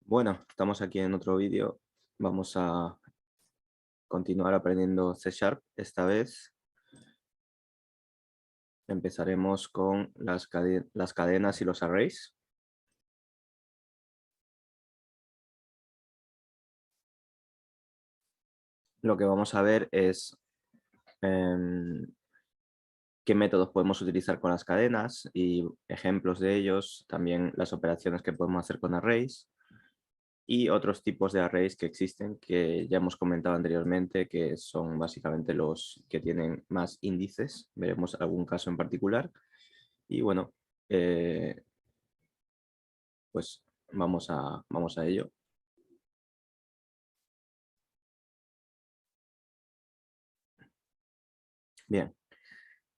Bueno, estamos aquí en otro vídeo. Vamos a continuar aprendiendo C#. Esta vez empezaremos con las cadenas y los arrays. Lo que vamos a ver es qué métodos podemos utilizar con las cadenas y ejemplos de ellos, también las operaciones que podemos hacer con arrays y otros tipos de arrays que existen que ya hemos comentado anteriormente, que son básicamente los que tienen más índices. Veremos algún caso en particular y bueno, pues vamos a ello. Bien,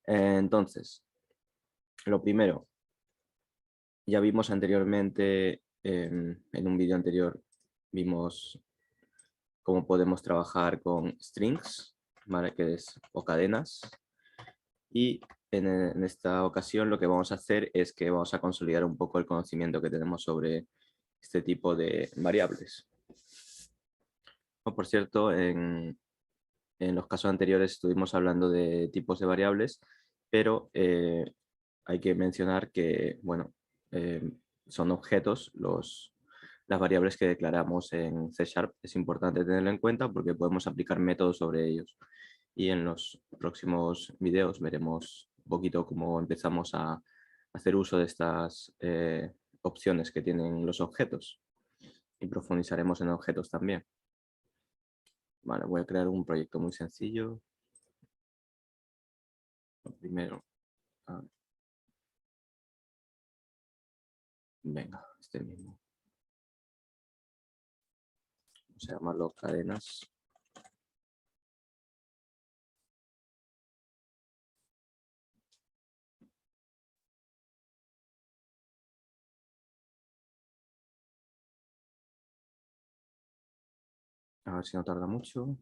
entonces, lo primero, ya vimos anteriormente, en un vídeo anterior, vimos cómo podemos trabajar con strings, ¿vale? O cadenas. Y en esta ocasión lo que vamos a hacer es que vamos a consolidar un poco el conocimiento que tenemos sobre este tipo de variables. Por cierto, en los casos anteriores estuvimos hablando de tipos de variables, pero hay que mencionar que, bueno, son objetos las variables que declaramos en C#. Es importante tenerlo en cuenta porque podemos aplicar métodos sobre ellos. Y en los próximos videos veremos un poquito cómo empezamos a hacer uso de estas opciones que tienen los objetos. Y profundizaremos en objetos también. Vale, voy a crear un proyecto muy sencillo. Lo primero, venga, este mismo. Vamos a llamarlo cadenas. A ver si no tarda mucho.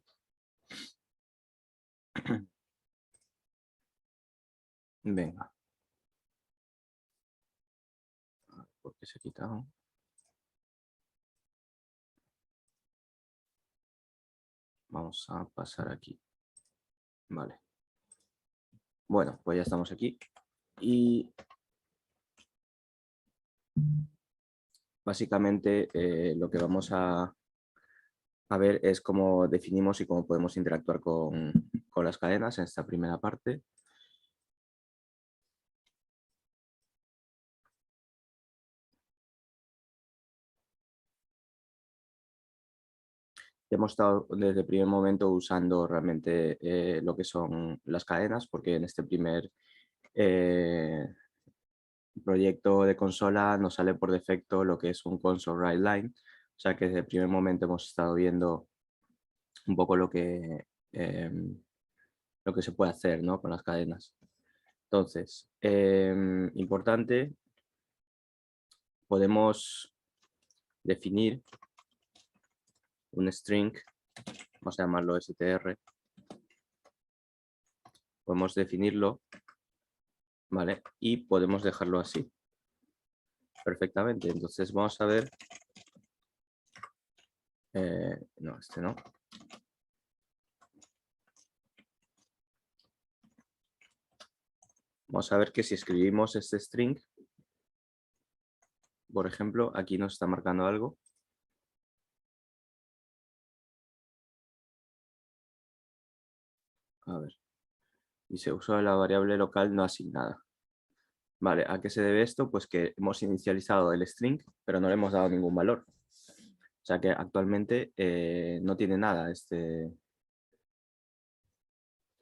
Venga. ¿Por qué se ha quitado? Vamos a pasar aquí. Vale. Bueno, pues ya estamos aquí. Y básicamente lo que vamos a ver es cómo definimos y cómo podemos interactuar con las cadenas en esta primera parte. Hemos estado desde el primer momento usando realmente lo que son las cadenas, porque en este primer proyecto de consola nos sale por defecto lo que es un console write line, o sea que desde el primer momento hemos estado viendo un poco lo que se puede hacer, ¿no?, con las cadenas. Entonces, importante, podemos definir un string, vamos a llamarlo str, podemos definirlo, ¿vale? Y podemos dejarlo así, perfectamente. Entonces vamos a ver, no, este no. Vamos a ver que si escribimos este string, por ejemplo, aquí nos está marcando algo. A ver, dice uso de la variable local no asignada. Vale, ¿a qué se debe esto? Pues que hemos inicializado el string, pero no le hemos dado ningún valor. O sea que actualmente no tiene nada.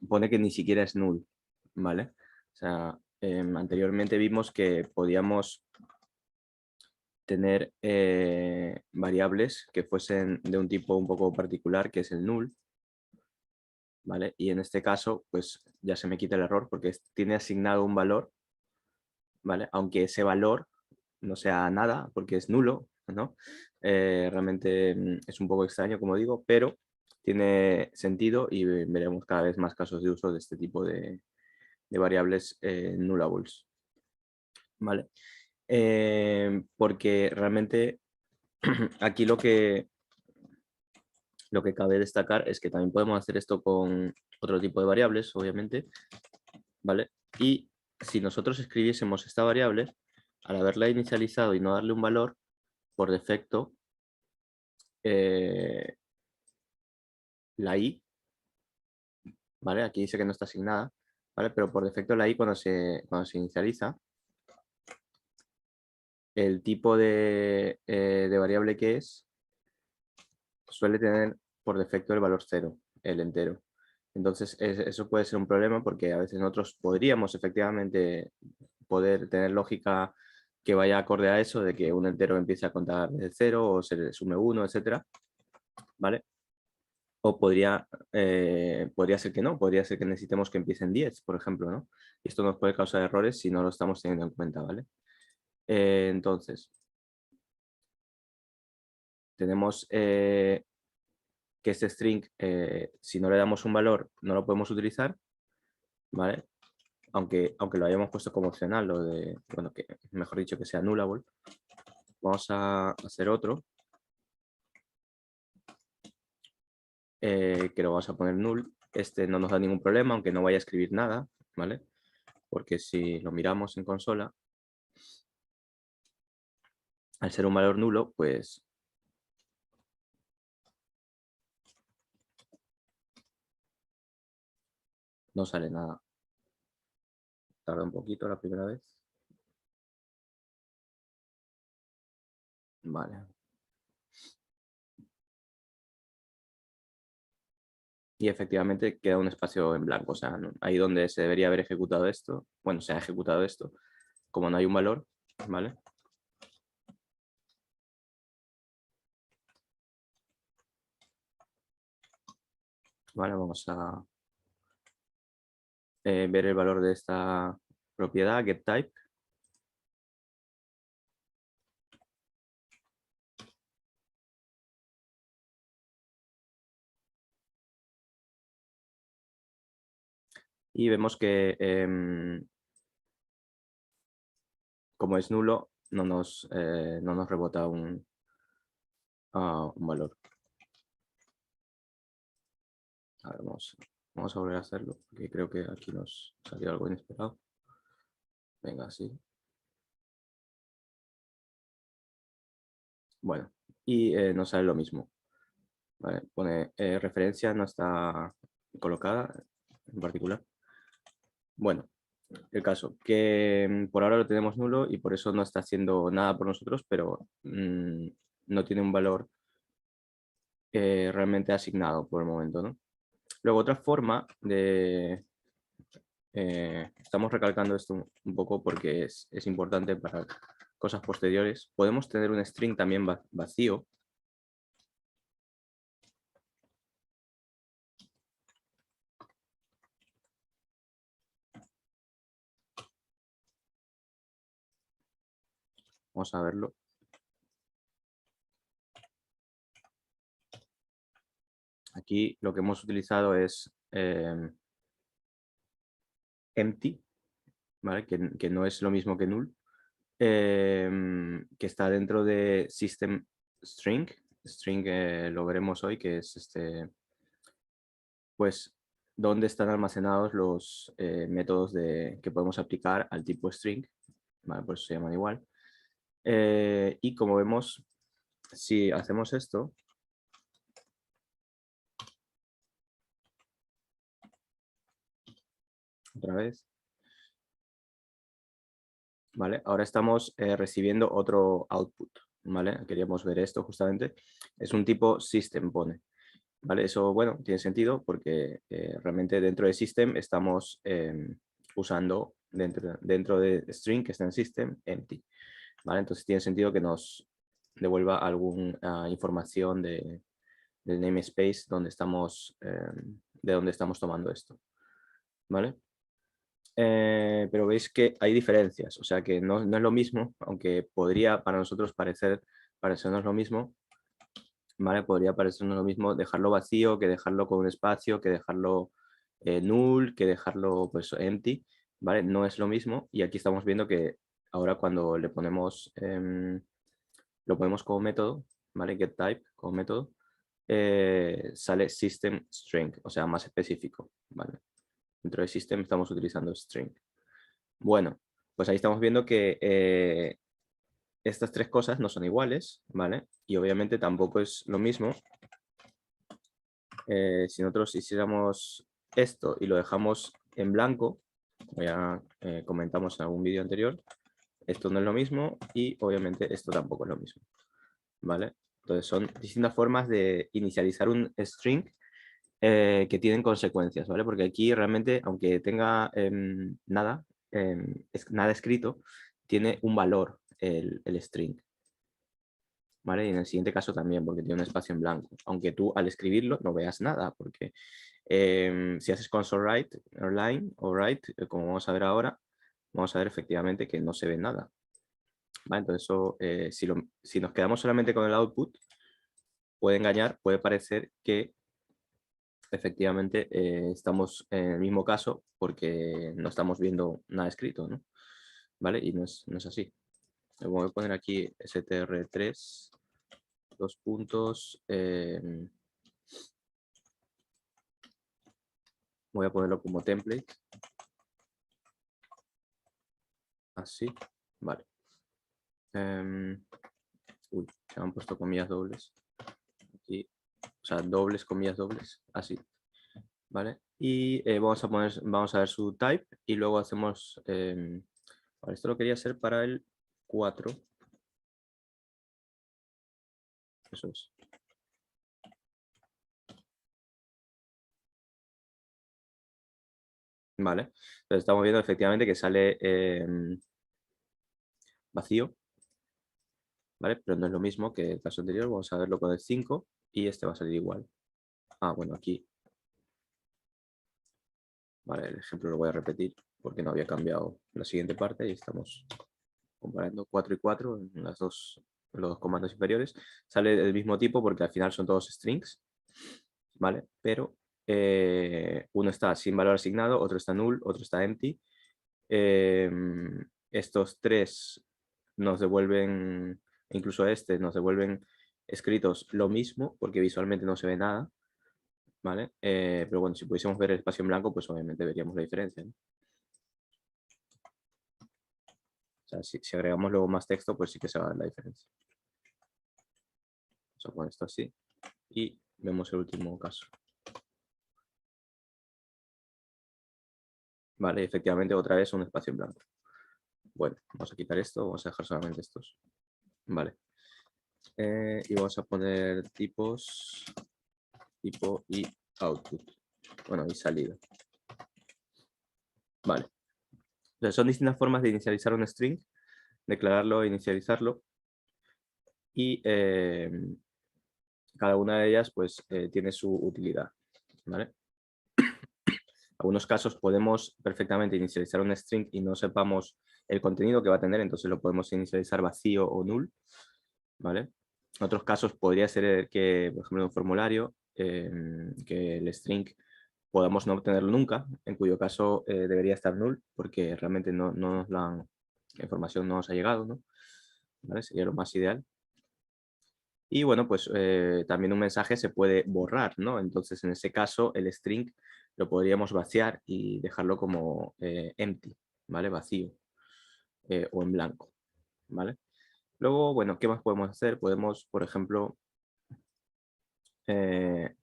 Pone que ni siquiera es null, ¿vale? O sea, anteriormente vimos que podíamos tener variables que fuesen de un tipo un poco particular, que es el null, ¿vale? Y en este caso, pues ya se me quita el error porque tiene asignado un valor, ¿vale? Aunque ese valor no sea nada porque es nulo, ¿no? Realmente es un poco extraño, como digo, pero tiene sentido y veremos cada vez más casos de uso de este tipo de variables nullables, ¿vale? Porque realmente aquí lo que cabe destacar es que también podemos hacer esto con otro tipo de variables, obviamente, ¿vale? Y si nosotros escribiésemos esta variable, al haberla inicializado y no darle un valor, por defecto, la i, ¿vale? Aquí dice que no está asignada, ¿vale? Pero por defecto la i cuando se inicializa, el tipo de variable que es, suele tener por defecto el valor 0, el entero. Entonces eso puede ser un problema porque a veces nosotros podríamos efectivamente poder tener lógica que vaya acorde a eso, de que un entero empiece a contar desde 0 o se le sume 1, etcétera, ¿vale? O podría ser que no, podría ser que necesitemos que empiece en 10, por ejemplo, ¿no? Y esto nos puede causar errores si no lo estamos teniendo en cuenta, ¿vale? Entonces, tenemos que este string, si no le damos un valor, no lo podemos utilizar, ¿vale? Aunque lo hayamos puesto como opcional, lo de, bueno, que mejor dicho que sea nullable. Vamos a hacer otro, que lo vamos a poner null. Este no nos da ningún problema, aunque no vaya a escribir nada, ¿vale? Porque si lo miramos en consola, al ser un valor nulo, pues no sale nada. Tarda un poquito la primera vez. Vale. Y efectivamente queda un espacio en blanco. O sea, ahí donde se debería haber ejecutado esto, bueno, se ha ejecutado esto, como no hay un valor, ¿vale? Vale, vamos a ver el valor de esta propiedad, getType. Y vemos que como es nulo, no nos rebota un valor. A ver, vamos a volver a hacerlo, porque creo que aquí nos salió algo inesperado. Venga, sí. Bueno, y nos sale lo mismo. ¿Vale? Pone referencia, no está colocada en particular. Bueno, el caso, que por ahora lo tenemos nulo y por eso no está haciendo nada por nosotros, pero no tiene un valor realmente asignado por el momento, ¿no? Luego, otra forma de... estamos recalcando esto un poco porque es importante para cosas posteriores. Podemos tener un string también vacío. Vamos a verlo. Aquí lo que hemos utilizado es empty, ¿vale? Que no es lo mismo que null, que está dentro de system string. String lo veremos hoy, que es pues dónde están almacenados los métodos que podemos aplicar al tipo string, ¿vale? Por eso se llaman igual. Y como vemos, si hacemos esto, otra vez, ¿vale? Ahora estamos recibiendo otro output, ¿vale? Queríamos ver esto justamente. Es un tipo system, pone. ¿Vale? Eso, bueno, tiene sentido porque realmente dentro de system estamos usando dentro de string que está en system, empty. ¿Vale? Entonces tiene sentido que nos devuelva alguna información del namespace donde estamos, de donde estamos tomando esto. ¿Vale? Pero veis que hay diferencias, o sea que no es lo mismo, aunque podría para nosotros parecernos lo mismo, ¿vale? Podría parecernos lo mismo dejarlo vacío que dejarlo con un espacio, que dejarlo null, que dejarlo pues empty, ¿vale? No es lo mismo y aquí estamos viendo que ahora cuando le ponemos, lo ponemos como método, ¿vale? getType como método, sale system string, o sea, más específico, ¿vale? Dentro de system estamos utilizando string. Bueno, pues ahí estamos viendo que estas tres cosas no son iguales, ¿vale? Y obviamente tampoco es lo mismo. Si nosotros hiciéramos esto y lo dejamos en blanco, como ya comentamos en algún vídeo anterior, esto no es lo mismo y obviamente esto tampoco es lo mismo, ¿vale? Entonces son distintas formas de inicializar un string que tienen consecuencias, ¿vale? Porque aquí realmente, aunque tenga nada escrito, tiene un valor el string, ¿vale? Y en el siguiente caso también, porque tiene un espacio en blanco, aunque tú al escribirlo no veas nada, porque si haces console write, line o write, como vamos a ver ahora, vamos a ver efectivamente que no se ve nada, ¿vale? Entonces eso, si nos quedamos solamente con el output, puede engañar, puede parecer que efectivamente estamos en el mismo caso porque no estamos viendo nada escrito, ¿no? ¿Vale? Y no es así. Voy a poner aquí str3, dos puntos. Voy a ponerlo como template. Así. Vale. Uy, se me han puesto comillas dobles. Aquí. O sea, dobles, comillas dobles. Así. ¿Vale? Y vamos a ver su type y luego hacemos... vale, esto lo quería hacer para el 4. Eso es. Vale. Entonces estamos viendo efectivamente que sale vacío. ¿Vale? Pero no es lo mismo que el caso anterior. Vamos a verlo con el 5 y este va a salir igual. Ah, bueno, aquí. Vale, el ejemplo lo voy a repetir porque no había cambiado la siguiente parte y estamos comparando 4 y 4 en los dos comandos inferiores. Sale del mismo tipo porque al final son todos strings, ¿vale? Pero uno está sin valor asignado, otro está null, otro está empty. Estos tres nos devuelven, incluso este, nos devuelven escritos lo mismo porque visualmente no se ve nada, ¿vale? Pero bueno, si pudiésemos ver el espacio en blanco, pues obviamente veríamos la diferencia, ¿no? O sea, si agregamos luego más texto, pues sí que se va a ver la diferencia. Vamos a poner esto así y vemos el último caso. Vale, efectivamente otra vez un espacio en blanco. Bueno, vamos a quitar esto, vamos a dejar solamente estos. Vale. Y vamos a poner tipos, tipo y output. Bueno, y salida. Vale. Entonces, son distintas formas de inicializar un string, declararlo e inicializarlo. Y cada una de ellas pues tiene su utilidad, ¿vale? En algunos casos podemos perfectamente inicializar un string y no sepamos el contenido que va a tener, entonces lo podemos inicializar vacío o null, ¿vale? En otros casos podría ser que, por ejemplo, en un formulario, que el string podamos no obtenerlo nunca, en cuyo caso debería estar null, porque realmente no nos la información no nos ha llegado, ¿no? ¿Vale? Sería lo más ideal. Y bueno, pues también un mensaje se puede borrar, ¿no? Entonces, en ese caso, el string lo podríamos vaciar y dejarlo como empty, ¿vale? Vacío o en blanco, ¿vale? Luego, bueno, ¿qué más podemos hacer? Podemos, por ejemplo,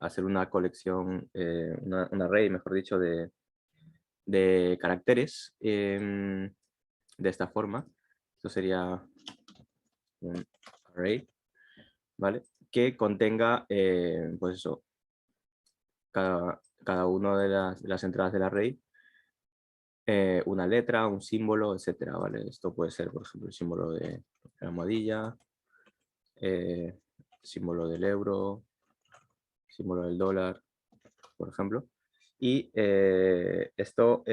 hacer una colección, un array, mejor dicho, de caracteres de esta forma. Esto sería un array, ¿vale? Que contenga, pues eso, cada una de las entradas del array, una letra, un símbolo, etcétera, ¿vale? Esto puede ser, por ejemplo, el símbolo de la almohadilla, símbolo del euro, símbolo del dólar, por ejemplo. Y esto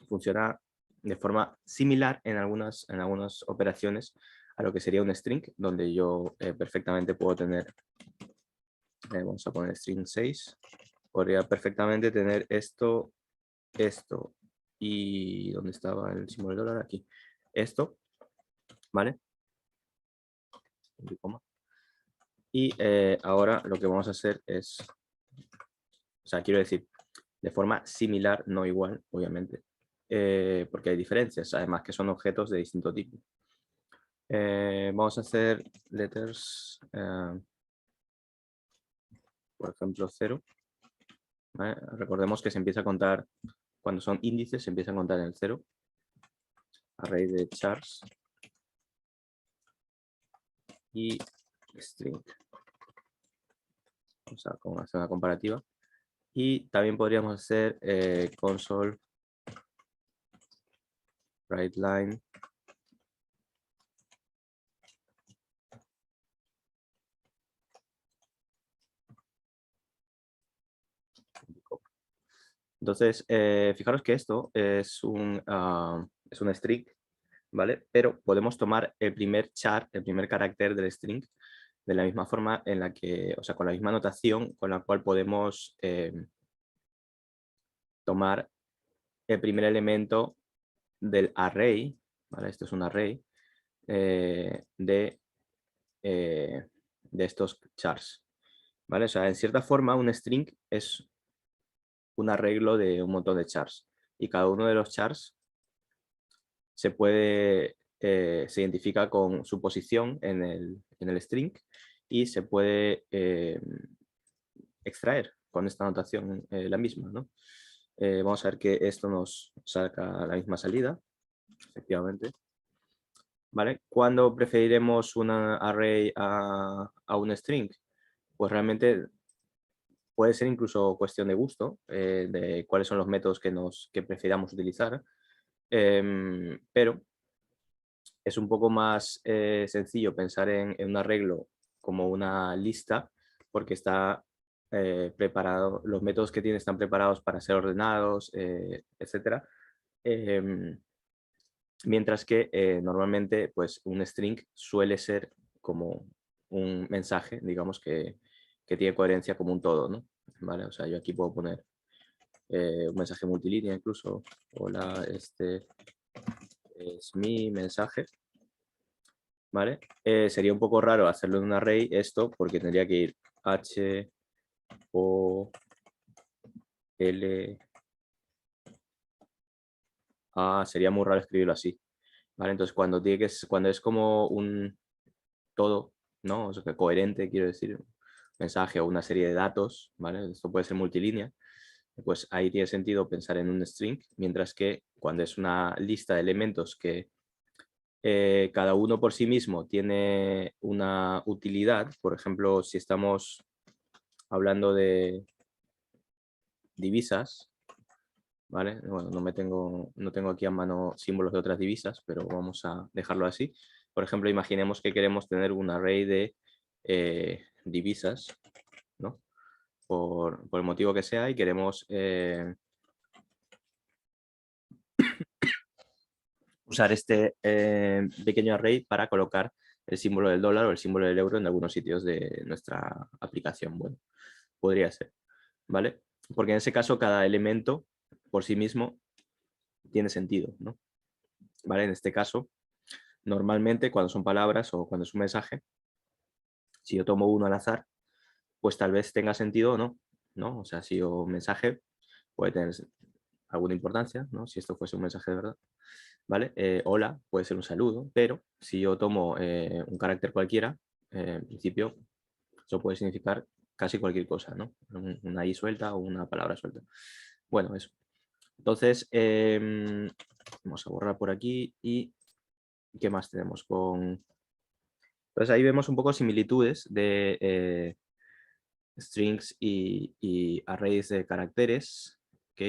funciona de forma similar en algunas operaciones a lo que sería un string, donde yo perfectamente puedo tener, vamos a poner string 6, podría perfectamente tener esto, y ¿dónde estaba el símbolo del dólar? Aquí. Esto, ¿vale? Y ahora lo que vamos a hacer es, o sea, quiero decir, de forma similar, no igual, obviamente, porque hay diferencias, además que son objetos de distinto tipo. Vamos a hacer letters, por ejemplo, 0. ¿Vale? Recordemos que se empieza a contar, cuando son índices, se empieza a contar en el 0. Array de chars y string. Vamos a hacer una comparativa. Y también podríamos hacer console writeLine Entonces, fijaros que esto es un string, ¿vale? Pero podemos tomar el primer char, el primer carácter del string, de la misma forma en la que, o sea, con la misma notación con la cual podemos tomar el primer elemento del array, ¿vale? Esto es un array de estos chars, ¿vale? O sea, en cierta forma un string es un arreglo de un montón de chars y cada uno de los chars se identifica con su posición en el string y se puede extraer con esta notación la misma, ¿no? Vamos a ver que esto nos saca la misma salida, efectivamente. ¿Vale? ¿Cuándo preferiremos una array a un string? Pues realmente puede ser incluso cuestión de gusto, de cuáles son los métodos que prefiramos utilizar, pero es un poco más sencillo pensar en un arreglo como una lista, porque está preparado, los métodos que tiene están preparados para ser ordenados, etc. Mientras que normalmente pues, un string suele ser como un mensaje, digamos, que tiene coherencia como un todo, ¿no? ¿Vale? O sea, yo aquí puedo poner un mensaje multilínea incluso. Hola, este es mi mensaje. ¿Vale? Sería un poco raro hacerlo en un array esto, porque tendría que ir H, O, L, A, sería muy raro escribirlo así. ¿Vale? Entonces, cuando es como un todo, ¿no? O sea, que coherente, quiero decir, un mensaje o una serie de datos, ¿vale? Esto puede ser multilínea, pues ahí tiene sentido pensar en un string, mientras que cuando es una lista de elementos que cada uno por sí mismo tiene una utilidad, por ejemplo, si estamos hablando de divisas, ¿vale? Bueno, no tengo aquí a mano símbolos de otras divisas, pero vamos a dejarlo así. Por ejemplo, imaginemos que queremos tener un array de divisas, ¿no? Por el motivo que sea, y queremos usar este pequeño array para colocar el símbolo del dólar o el símbolo del euro en algunos sitios de nuestra aplicación. Bueno, podría ser, ¿vale? Porque en ese caso cada elemento por sí mismo tiene sentido, ¿no? ¿Vale? En este caso, normalmente cuando son palabras o cuando es un mensaje, si yo tomo uno al azar, pues tal vez tenga sentido o no, ¿no? O sea, si un mensaje puede tener alguna importancia, ¿no? Si esto fuese un mensaje de verdad, ¿vale? Hola puede ser un saludo, pero si yo tomo un carácter cualquiera, en principio eso puede significar casi cualquier cosa, ¿no? Una I suelta o una palabra suelta. Bueno, eso. Entonces, vamos a borrar por aquí y ¿qué más tenemos? Entonces ahí vemos un poco similitudes de strings y arrays de caracteres, ¿ok?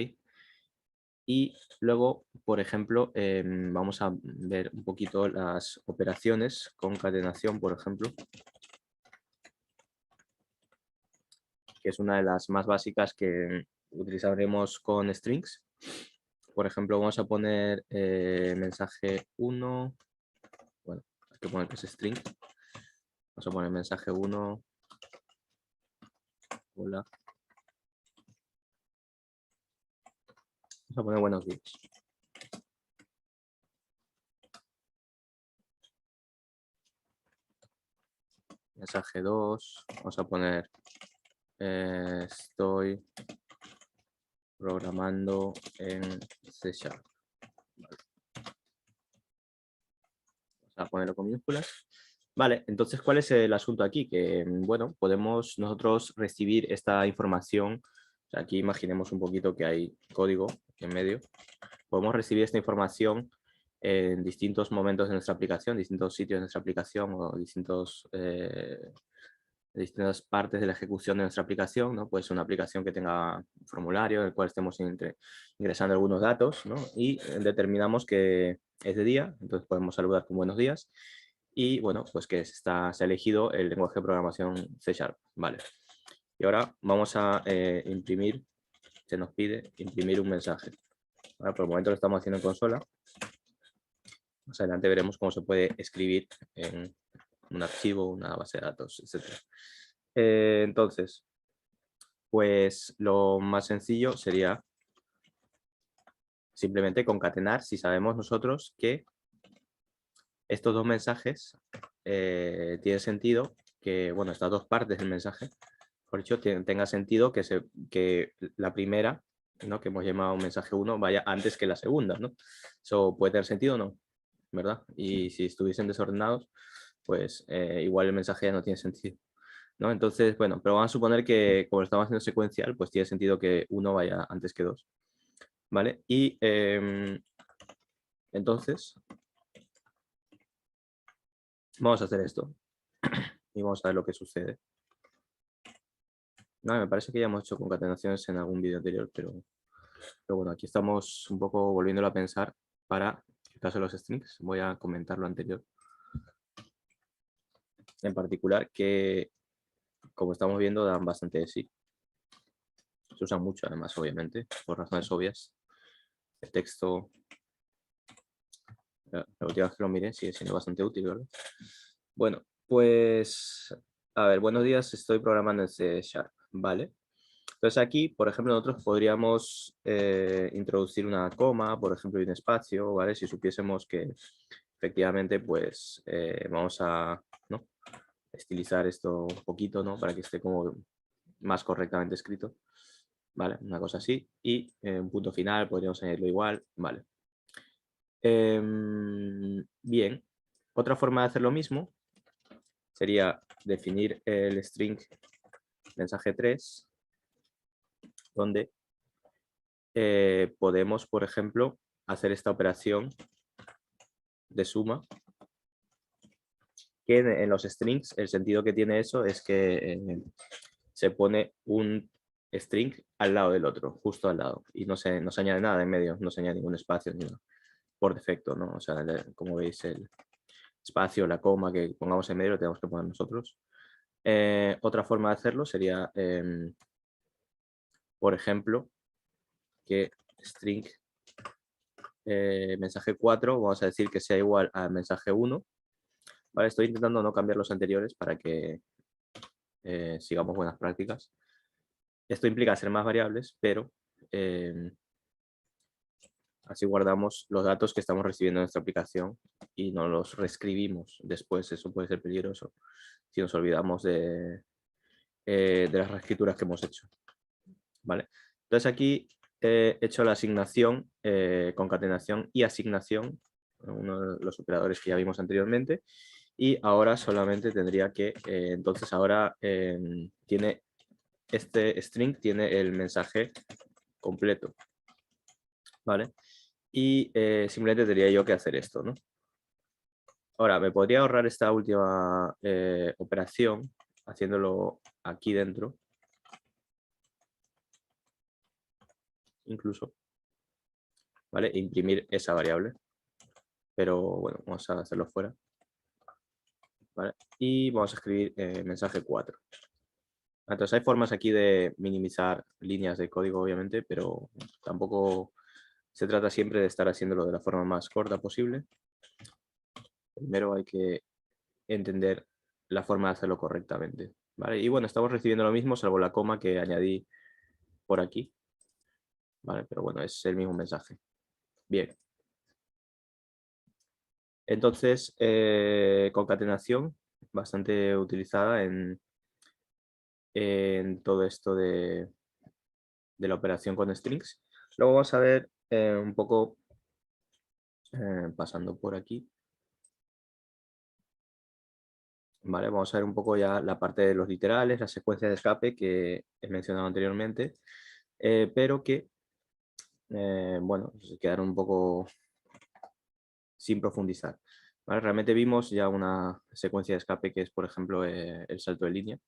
Y luego, por ejemplo, vamos a ver un poquito las operaciones, concatenación, por ejemplo, que es una de las más básicas que utilizaremos con strings. Por ejemplo, vamos a poner mensaje 1, bueno, hay que poner que es string. Vamos a poner mensaje 1, hola. Vamos a poner buenos días. mensaje 2, vamos a poner estoy programando en C#. Vale. Vamos a ponerlo con minúsculas. Vale, entonces, ¿cuál es el asunto aquí? Que, bueno, podemos nosotros recibir esta información. O sea, aquí imaginemos un poquito que hay código en medio. Podemos recibir esta información en distintos momentos de nuestra aplicación, distintos sitios de nuestra aplicación o distintas partes de la ejecución de nuestra aplicación, ¿no? Puede ser una aplicación que tenga un formulario en el cual estemos ingresando algunos datos, ¿no? Y determinamos que es de día, entonces podemos saludar con buenos días. Y bueno, pues que se ha elegido el lenguaje de programación C#. Vale. Y ahora vamos a imprimir, se nos pide imprimir un mensaje. Ahora, por el momento lo estamos haciendo en consola. Más adelante veremos cómo se puede escribir en un archivo, una base de datos, etc. Entonces, pues lo más sencillo sería simplemente concatenar si sabemos nosotros que estos dos mensajes tienen sentido, que, bueno, estas dos partes del mensaje, por hecho, tenga sentido que la primera, ¿no?, que hemos llamado mensaje 1, vaya antes que la segunda, ¿no? ¿Eso puede tener sentido o no? ¿Verdad? Y si estuviesen desordenados, pues igual el mensaje ya no tiene sentido, ¿no? Entonces, bueno, pero vamos a suponer que como lo estamos haciendo secuencial, pues tiene sentido que 1 vaya antes que 2, ¿vale? Y entonces vamos a hacer esto y vamos a ver lo que sucede. No, me parece que ya hemos hecho concatenaciones en algún vídeo anterior, pero bueno, aquí estamos un poco volviéndolo a pensar para el caso de los strings. Voy a comentar lo anterior. En particular, que como estamos viendo, dan bastante de sí. Se usan mucho, además, obviamente, por razones obvias. El texto, la última vez que lo miré, sigue siendo bastante útil, ¿verdad? Bueno, pues, a ver, buenos días, estoy programando en C#, ¿vale? Entonces aquí, por ejemplo, nosotros podríamos introducir una coma, por ejemplo, y un espacio, ¿vale? Si supiésemos que efectivamente, pues, vamos a, ¿no?, estilizar esto un poquito, ¿no?, para que esté como más correctamente escrito, ¿vale? Una cosa así. Y un punto final, podríamos añadirlo igual, ¿vale? Bien. Otra forma de hacer lo mismo sería definir el string mensaje 3, donde podemos, por ejemplo, hacer esta operación de suma, que en los strings el sentido que tiene eso es que se pone un string al lado del otro, justo al lado, y no se añade nada en medio, no se añade ningún espacio ni nada, por defecto, ¿no? O sea, como veis, el espacio, la coma que pongamos en medio lo tenemos que poner nosotros. Otra forma de hacerlo sería, por ejemplo, que string mensaje 4, vamos a decir que sea igual al mensaje 1. Vale, estoy intentando no cambiar los anteriores para que sigamos buenas prácticas. Esto implica hacer más variables, pero así guardamos los datos que estamos recibiendo en nuestra aplicación y no los reescribimos después. Eso puede ser peligroso si nos olvidamos de las reescrituras que hemos hecho, ¿vale? Entonces aquí he hecho la asignación, concatenación y asignación, uno de los operadores que ya vimos anteriormente, y ahora solamente tendría que, entonces ahora tiene este string, tiene el mensaje completo, ¿vale? Y simplemente tendría yo que hacer esto, ¿no? Ahora, me podría ahorrar esta última operación haciéndolo aquí dentro, incluso, ¿vale? E imprimir esa variable. Pero bueno, vamos a hacerlo fuera, ¿vale? Y vamos a escribir mensaje 4. Entonces hay formas aquí de minimizar líneas de código, obviamente, pero tampoco se trata siempre de estar haciéndolo de la forma más corta posible. Primero hay que entender la forma de hacerlo correctamente, ¿vale? Y bueno, estamos recibiendo lo mismo, salvo la coma que añadí por aquí, ¿vale? Pero bueno, es el mismo mensaje. Bien. Entonces, concatenación, bastante utilizada en todo esto de la operación con strings. Luego vamos a ver un poco, pasando por aquí. Vale, vamos a ver un poco ya la parte de los literales, las secuencias de escape que he mencionado anteriormente, pero que, bueno, se quedaron un poco sin profundizar. ¿Vale? Realmente vimos ya una secuencia de escape que es, por ejemplo, el salto de línea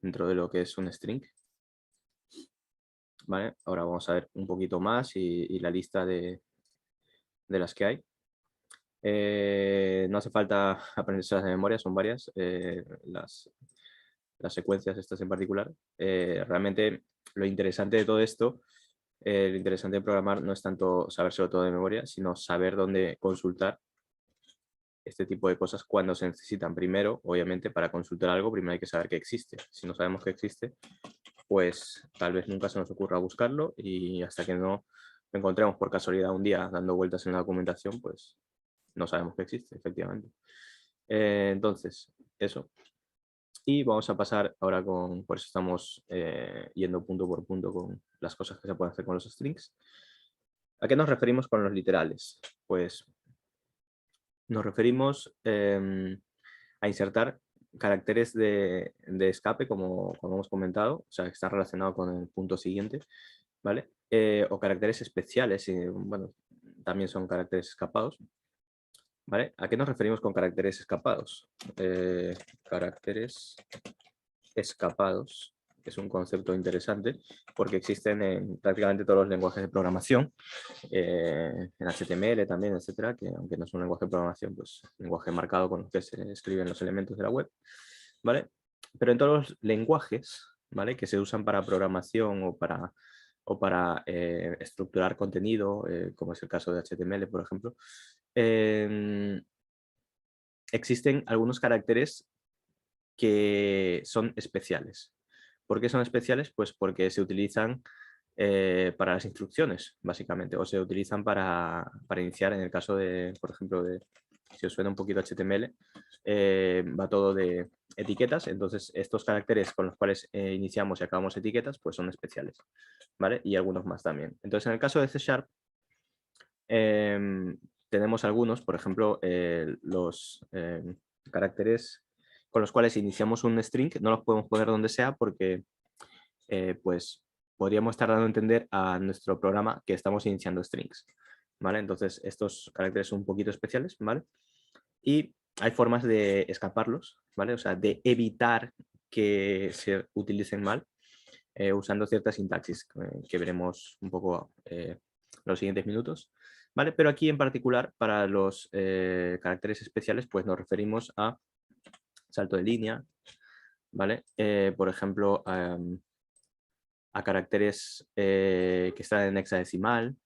dentro de lo que es un string. ¿Vale? Ahora vamos a ver un poquito más y la lista de las que hay. No hace falta aprenderse de memoria, son varias las secuencias estas en particular. Realmente lo interesante de todo esto, lo interesante de programar no es tanto sabérselo todo de memoria, sino saber dónde consultar este tipo de cosas cuando se necesitan. Primero, obviamente, para consultar algo, primero hay que saber que existe. Si no sabemos que existe, pues tal vez nunca se nos ocurra buscarlo y hasta que no lo encontremos por casualidad un día dando vueltas en la documentación, pues no sabemos que existe, efectivamente. Entonces, eso. Y vamos a pasar ahora con, por eso estamos yendo punto por punto con las cosas que se pueden hacer con los strings. ¿A qué nos referimos con los literales? Pues nos referimos a insertar caracteres de escape, como hemos comentado, o sea, que están relacionados con el punto siguiente, ¿vale? O caracteres especiales, bueno, también son caracteres escapados, ¿vale? ¿A qué nos referimos con caracteres escapados? Caracteres escapados es un concepto interesante porque existen en prácticamente todos los lenguajes de programación, en HTML también, etcétera, que aunque no es un lenguaje de programación, pues lenguaje marcado con el que se escriben los elementos de la web, ¿vale? Pero en todos los lenguajes, ¿vale?, que se usan para programación o para estructurar contenido, como es el caso de HTML, por ejemplo, existen algunos caracteres que son especiales. ¿Por qué son especiales? Pues porque se utilizan para las instrucciones, básicamente, o se utilizan para iniciar, en el caso de, por ejemplo, si os suena un poquito HTML, va todo de etiquetas, entonces estos caracteres con los cuales iniciamos y acabamos etiquetas, pues son especiales, ¿vale? Y algunos más también. Entonces, en el caso de C#, tenemos algunos, por ejemplo, los caracteres con los cuales iniciamos un string, no los podemos poner donde sea porque pues podríamos estar dando a entender a nuestro programa que estamos iniciando strings, ¿vale? Entonces estos caracteres son un poquito especiales, ¿vale? Y hay formas de escaparlos, ¿vale? O sea, de evitar que se utilicen mal usando cierta sintaxis que veremos un poco en los siguientes minutos, ¿vale? Pero aquí en particular para los caracteres especiales pues nos referimos a salto de línea, ¿vale? Por ejemplo, a caracteres que están en hexadecimal,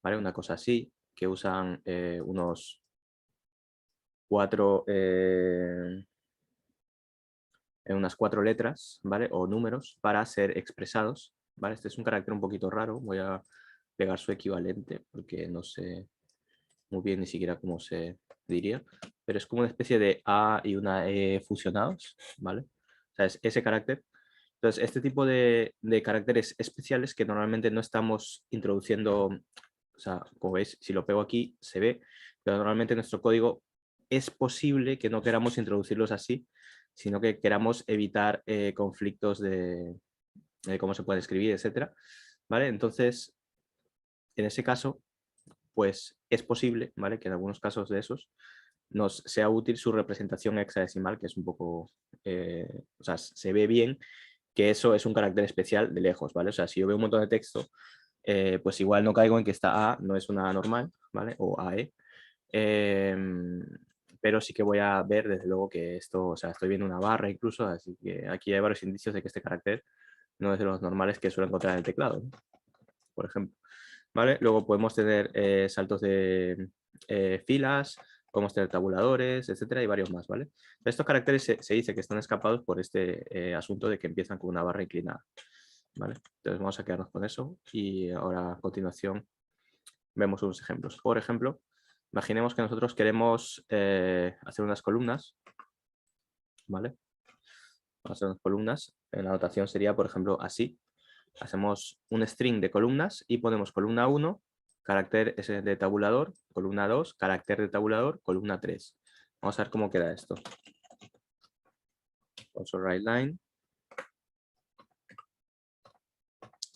¿vale? Una cosa así, que usan unos 4, unas 4 letras, ¿vale? O números para ser expresados, ¿vale? Este es un carácter un poquito raro, voy a pegar su equivalente porque no sé muy bien ni siquiera cómo se diría, pero es como una especie de A y una E fusionados, ¿vale? O sea, es ese carácter. Entonces, este tipo de caracteres especiales que normalmente no estamos introduciendo, o sea, como veis, si lo pego aquí se ve, pero normalmente en nuestro código es posible que no queramos introducirlos así, sino que queramos evitar conflictos de cómo se puede escribir, etcétera, ¿vale? Entonces, en ese caso, pues es posible, ¿vale?, que en algunos casos de esos nos sea útil su representación hexadecimal, que es un poco, o sea, se ve bien que eso es un carácter especial de lejos, ¿vale? O sea, si yo veo un montón de texto, pues igual no caigo en que esta A no es una normal, ¿vale? O AE. Pero sí que voy a ver, desde luego, que esto, o sea, estoy viendo una barra incluso, así que aquí hay varios indicios de que este carácter no es de los normales que suelo encontrar en el teclado, ¿no?, por ejemplo. ¿Vale? Luego podemos tener saltos de filas, podemos tener tabuladores, etcétera, y varios más, ¿vale? Estos caracteres se dice que están escapados por este asunto de que empiezan con una barra inclinada, ¿vale? Entonces vamos a quedarnos con eso y ahora a continuación vemos unos ejemplos. Por ejemplo, imaginemos que nosotros queremos hacer unas columnas ¿vale? Vamos a hacer unas columnas. La notación sería, por ejemplo, así. Hacemos un string de columnas y ponemos columna 1, carácter de tabulador, columna 2, carácter de tabulador, columna 3. Vamos a ver cómo queda esto. Also write line.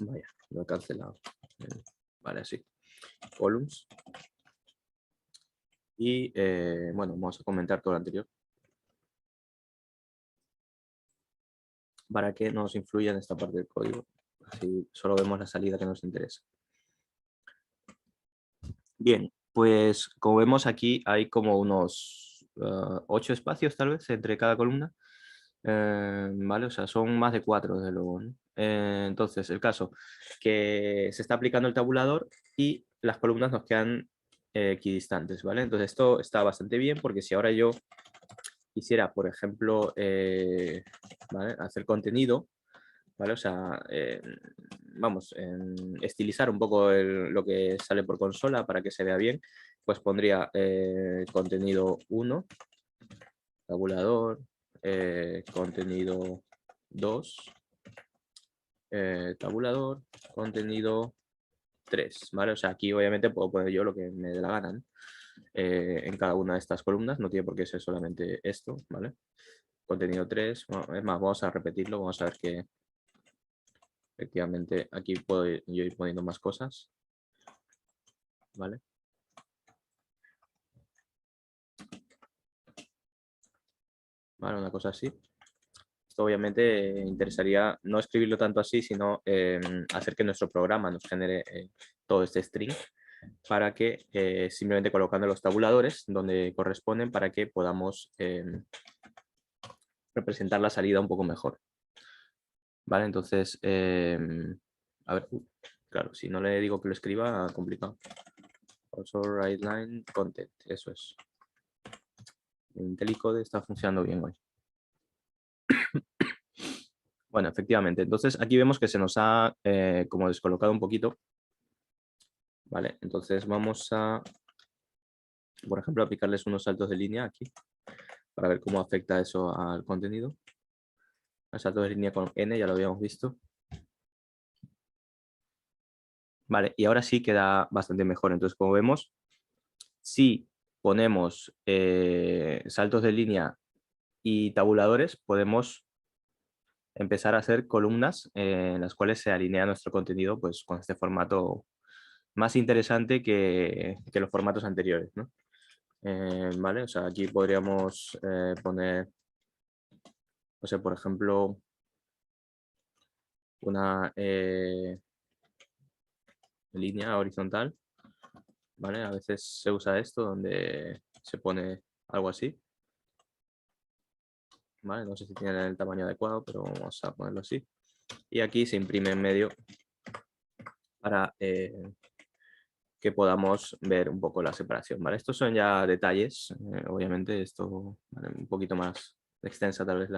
Vaya, lo he cancelado. Vale, así. Columns. Y bueno, vamos a comentar todo lo anterior para que no nos influya en esta parte del código. Así solo vemos la salida que nos interesa. Bien, pues como vemos aquí hay como unos 8 espacios tal vez entre cada columna. Vale, o sea, son más de 4 desde luego, ¿no? Entonces, el caso que se está aplicando el tabulador y las columnas nos quedan equidistantes, ¿vale? Entonces esto está bastante bien porque si ahora yo quisiera, por ejemplo, ¿vale? hacer contenido, ¿vale? O sea, vamos, estilizar un poco lo que sale por consola para que se vea bien, pues pondría contenido 1, tabulador, contenido 2, tabulador, contenido 3, ¿vale? O sea, aquí obviamente puedo poner yo lo que me dé la gana, ¿no? En cada una de estas columnas, no tiene por qué ser solamente esto, ¿vale? Contenido 3, bueno, es más, vamos a repetirlo, vamos a ver que efectivamente aquí puedo yo ir poniendo más cosas, ¿vale? Vale, una cosa así. Esto obviamente interesaría no escribirlo tanto así, sino hacer que nuestro programa nos genere todo este string para que simplemente colocando los tabuladores donde corresponden para que podamos representar la salida un poco mejor. Vale, entonces, a ver, claro, si no le digo que lo escriba, complicado. Also write line content, eso es. IntelliCode está funcionando bien hoy. Bueno, efectivamente. Entonces aquí vemos que se nos ha como descolocado un poquito. Vale, entonces vamos a, por ejemplo, aplicarles unos saltos de línea aquí para ver cómo afecta eso al contenido. El salto de línea con n ya lo habíamos visto. Vale, y ahora sí queda bastante mejor. Entonces, como vemos, si ponemos saltos de línea y tabuladores, podemos empezar a hacer columnas en las cuales se alinea nuestro contenido pues, con este formato más interesante que los formatos anteriores, ¿no? Vale, o sea, aquí podríamos poner, o sea, por ejemplo, una línea horizontal, ¿vale? A veces se usa esto donde se pone algo así, ¿vale? No sé si tiene el tamaño adecuado, pero vamos a ponerlo así. Y aquí se imprime en medio para que podamos ver un poco la separación, ¿vale? Estos son ya detalles, obviamente, esto ¿vale? Un poquito más extensa tal vez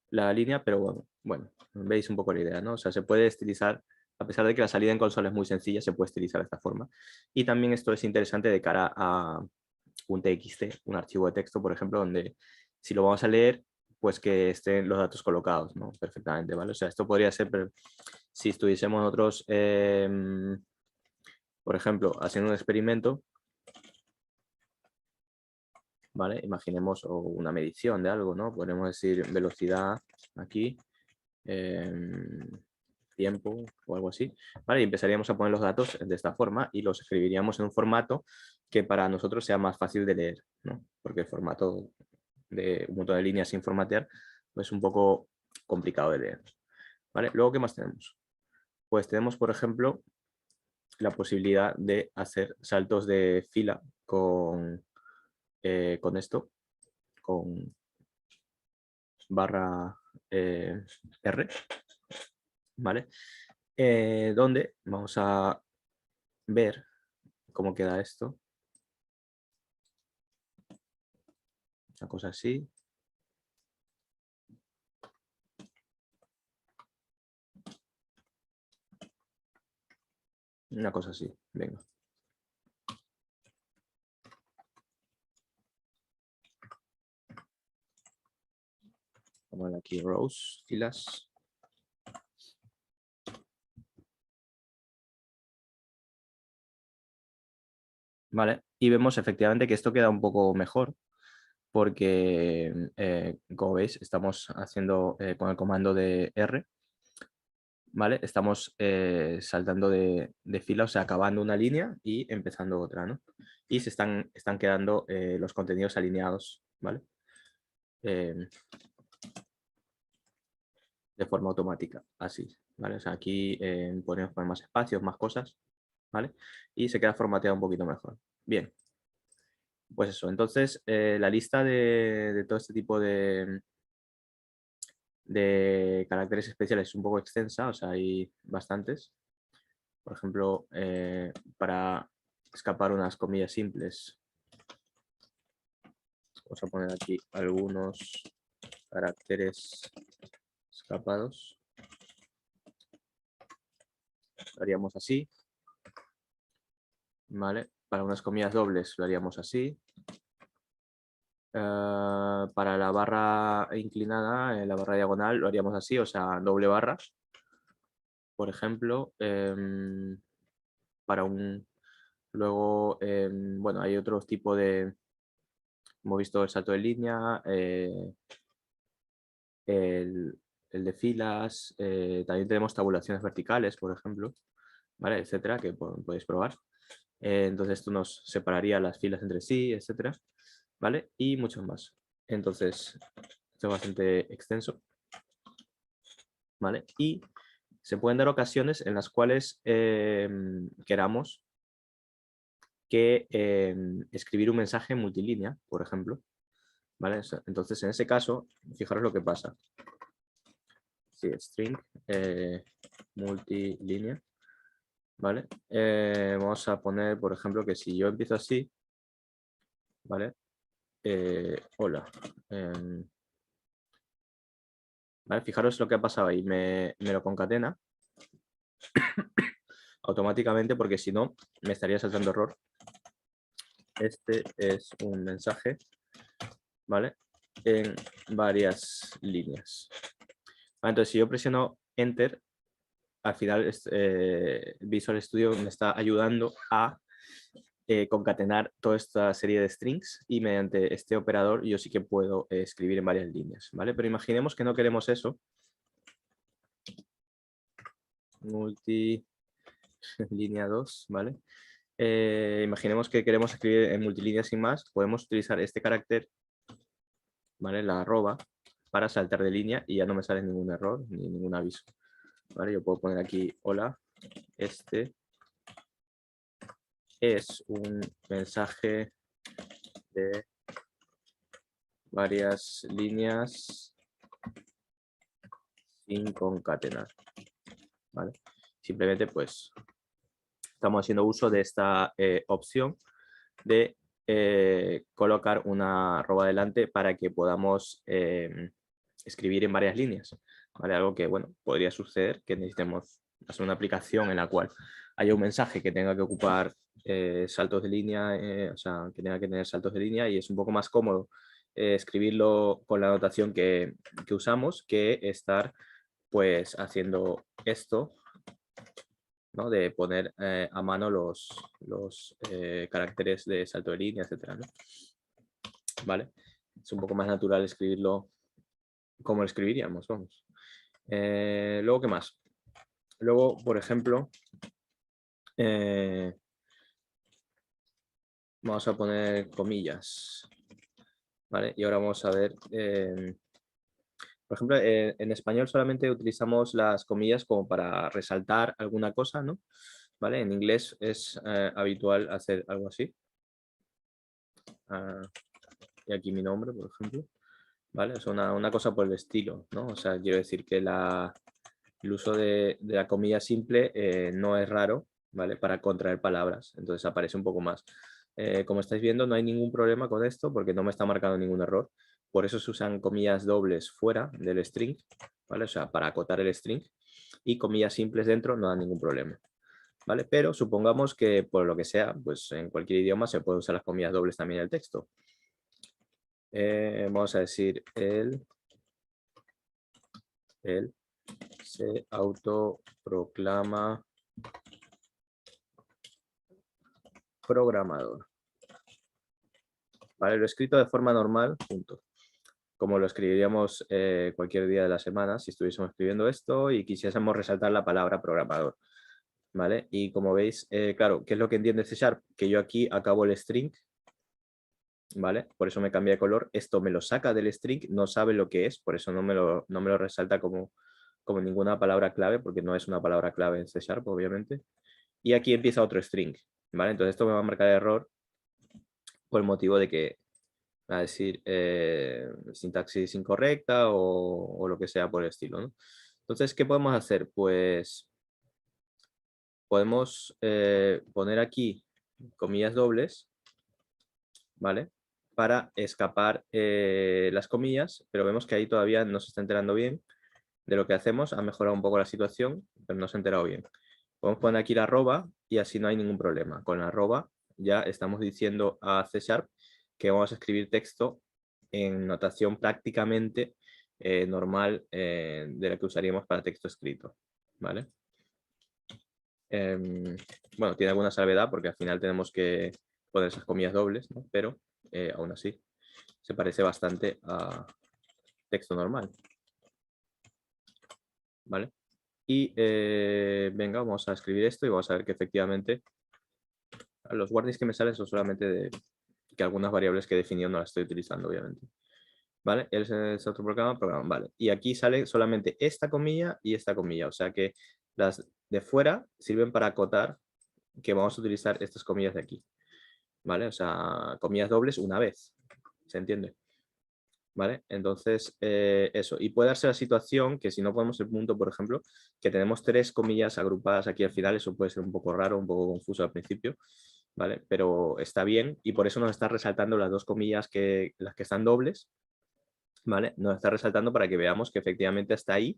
la línea, pero bueno, veis un poco la idea, ¿no? O sea, se puede estilizar, a pesar de que la salida en consola es muy sencilla, se puede estilizar de esta forma. Y también esto es interesante de cara a un TXT, un archivo de texto, por ejemplo, donde si lo vamos a leer, pues que estén los datos colocados, ¿no? Perfectamente, ¿vale? O sea, esto podría ser, si estuviésemos nosotros, por ejemplo, haciendo un experimento, ¿vale? Imaginemos una medición de algo, ¿no? Podemos decir velocidad aquí, tiempo o algo así, ¿vale? Y empezaríamos a poner los datos de esta forma y los escribiríamos en un formato que para nosotros sea más fácil de leer, ¿no? Porque el formato de un montón de líneas sin formatear pues es un poco complicado de leer, ¿vale? Luego, ¿qué más tenemos? Pues tenemos, por ejemplo, la posibilidad de hacer saltos de fila con esto, con barra R, ¿vale? Donde vamos a ver cómo queda esto. Una cosa así. Una cosa así, venga. Vamos aquí, rows, filas. Vale, y vemos efectivamente que esto queda un poco mejor porque, como veis, estamos haciendo con el comando de R, ¿vale? Estamos saltando de fila, o sea, acabando una línea y empezando otra, ¿no? Y se están quedando los contenidos alineados, ¿vale? De forma automática, así, ¿vale? O sea, aquí podemos poner más espacios, más cosas, ¿vale? Y se queda formateado un poquito mejor. Bien, pues eso. Entonces, la lista de todo este tipo de caracteres especiales es un poco extensa, o sea, hay bastantes. Por ejemplo, para escapar unas comillas simples, vamos a poner aquí algunos caracteres escapados. Lo haríamos así, ¿vale? Para unas comillas dobles lo haríamos así. Para la barra inclinada, la barra diagonal, lo haríamos así, o sea, doble barra. Por ejemplo, para un... Luego, bueno, hay otros tipos de... Hemos visto el salto de línea, el de filas, también tenemos tabulaciones verticales, por ejemplo, ¿vale? Etcétera, que podéis probar. Entonces esto nos separaría las filas entre sí, etcétera, ¿vale? Y muchos más. Entonces, esto es bastante extenso, ¿vale? Y se pueden dar ocasiones en las cuales queramos que escribir un mensaje multilínea, por ejemplo, ¿vale? Entonces, en ese caso, fijaros lo que pasa. Sí, string multilínea, ¿vale? Vamos a poner, por ejemplo, que si yo empiezo así, ¿vale? Hola. ¿Vale? Fijaros lo que ha pasado ahí. Me lo concatena automáticamente porque si no, me estaría saltando error. Este es un mensaje, ¿vale? En varias líneas. Entonces, si yo presiono Enter, al final Visual Studio me está ayudando a concatenar toda esta serie de strings y mediante este operador yo sí que puedo escribir en varias líneas, ¿vale? Pero imaginemos que no queremos eso. Multilínea 2, ¿vale? Imaginemos que queremos escribir en multilínea sin más, podemos utilizar este carácter, ¿vale? La arroba, para saltar de línea y ya no me sale ningún error ni ningún aviso, ¿vale? Yo puedo poner aquí, hola, este es un mensaje de varias líneas sin concatenar, ¿vale? Simplemente pues estamos haciendo uso de esta opción de colocar una arroba delante para que podamos escribir en varias líneas, ¿vale? Algo que, bueno, podría suceder que necesitemos hacer una aplicación en la cual haya un mensaje que tenga que ocupar saltos de línea, o sea, que tenga que tener saltos de línea y es un poco más cómodo escribirlo con la notación que usamos que estar pues haciendo esto, ¿no? De poner a mano los caracteres de salto de línea, etcétera, ¿no? ¿Vale? Es un poco más natural escribirlo como lo escribiríamos, vamos. Luego, ¿qué más? Luego, por ejemplo, vamos a poner comillas, ¿vale? Y ahora vamos a ver, por ejemplo, en español solamente utilizamos las comillas como para resaltar alguna cosa, ¿no? ¿Vale? En inglés es habitual hacer algo así. Y aquí mi nombre, por ejemplo. ¿Vale? O sea, una cosa por el estilo, ¿no? O sea, quiero decir que el uso de la comilla simple no es raro, ¿vale? Para contraer palabras, entonces aparece un poco más. Como estáis viendo, no hay ningún problema con esto porque no me está marcando ningún error. Por eso se usan comillas dobles fuera del string, ¿vale? O sea, para acotar el string. Y comillas simples dentro no da ningún problema, ¿vale? Pero supongamos que por lo que sea, pues en cualquier idioma se puede usar las comillas dobles también en el texto. Vamos a decir el Él se autoproclama programador. Vale, lo he escrito de forma normal, punto. Como lo escribiríamos cualquier día de la semana, si estuviésemos escribiendo esto y quisiésemos resaltar la palabra programador. ¿Vale? Y como veis, claro, ¿qué es lo que entiende C#? Que yo aquí acabo el string, ¿vale? Por eso me cambia de color. Esto me lo saca del string, no sabe lo que es, por eso no me lo resalta como ninguna palabra clave, porque no es una palabra clave en C#, obviamente. Y aquí empieza otro string, ¿vale? Entonces esto me va a marcar error por el motivo de que va a decir sintaxis incorrecta o lo que sea por el estilo, ¿no? Entonces, ¿qué podemos hacer? Pues podemos poner aquí comillas dobles, ¿vale? Para escapar las comillas, pero vemos que ahí todavía no se está enterando bien de lo que hacemos. Ha mejorado un poco la situación, pero no se ha enterado bien. Podemos poner aquí la arroba y así no hay ningún problema. Con la arroba ya estamos diciendo a C# que vamos a escribir texto en notación prácticamente normal de la que usaríamos para texto escrito, ¿vale? Bueno, tiene alguna salvedad porque al final tenemos que poner esas comillas dobles, ¿no? Pero aún así se parece bastante a texto normal, ¿vale? Y venga, vamos a escribir esto y vamos a ver que efectivamente los warnings que me salen son solamente de que algunas variables que he definido no las estoy utilizando, obviamente. ¿Vale? Es otro programa, vale. Y aquí sale solamente esta comilla y esta comilla, o sea que las de fuera sirven para acotar que vamos a utilizar estas comillas de aquí, ¿vale? O sea, comillas dobles una vez, ¿se entiende? ¿Vale? Entonces, eso. Y puede darse la situación que si no ponemos el punto, por ejemplo, que tenemos 3 comillas agrupadas aquí al final, eso puede ser un poco raro, un poco confuso al principio, ¿vale? Pero está bien y por eso nos está resaltando las 2 comillas las que están dobles, ¿vale? Nos está resaltando para que veamos que efectivamente hasta ahí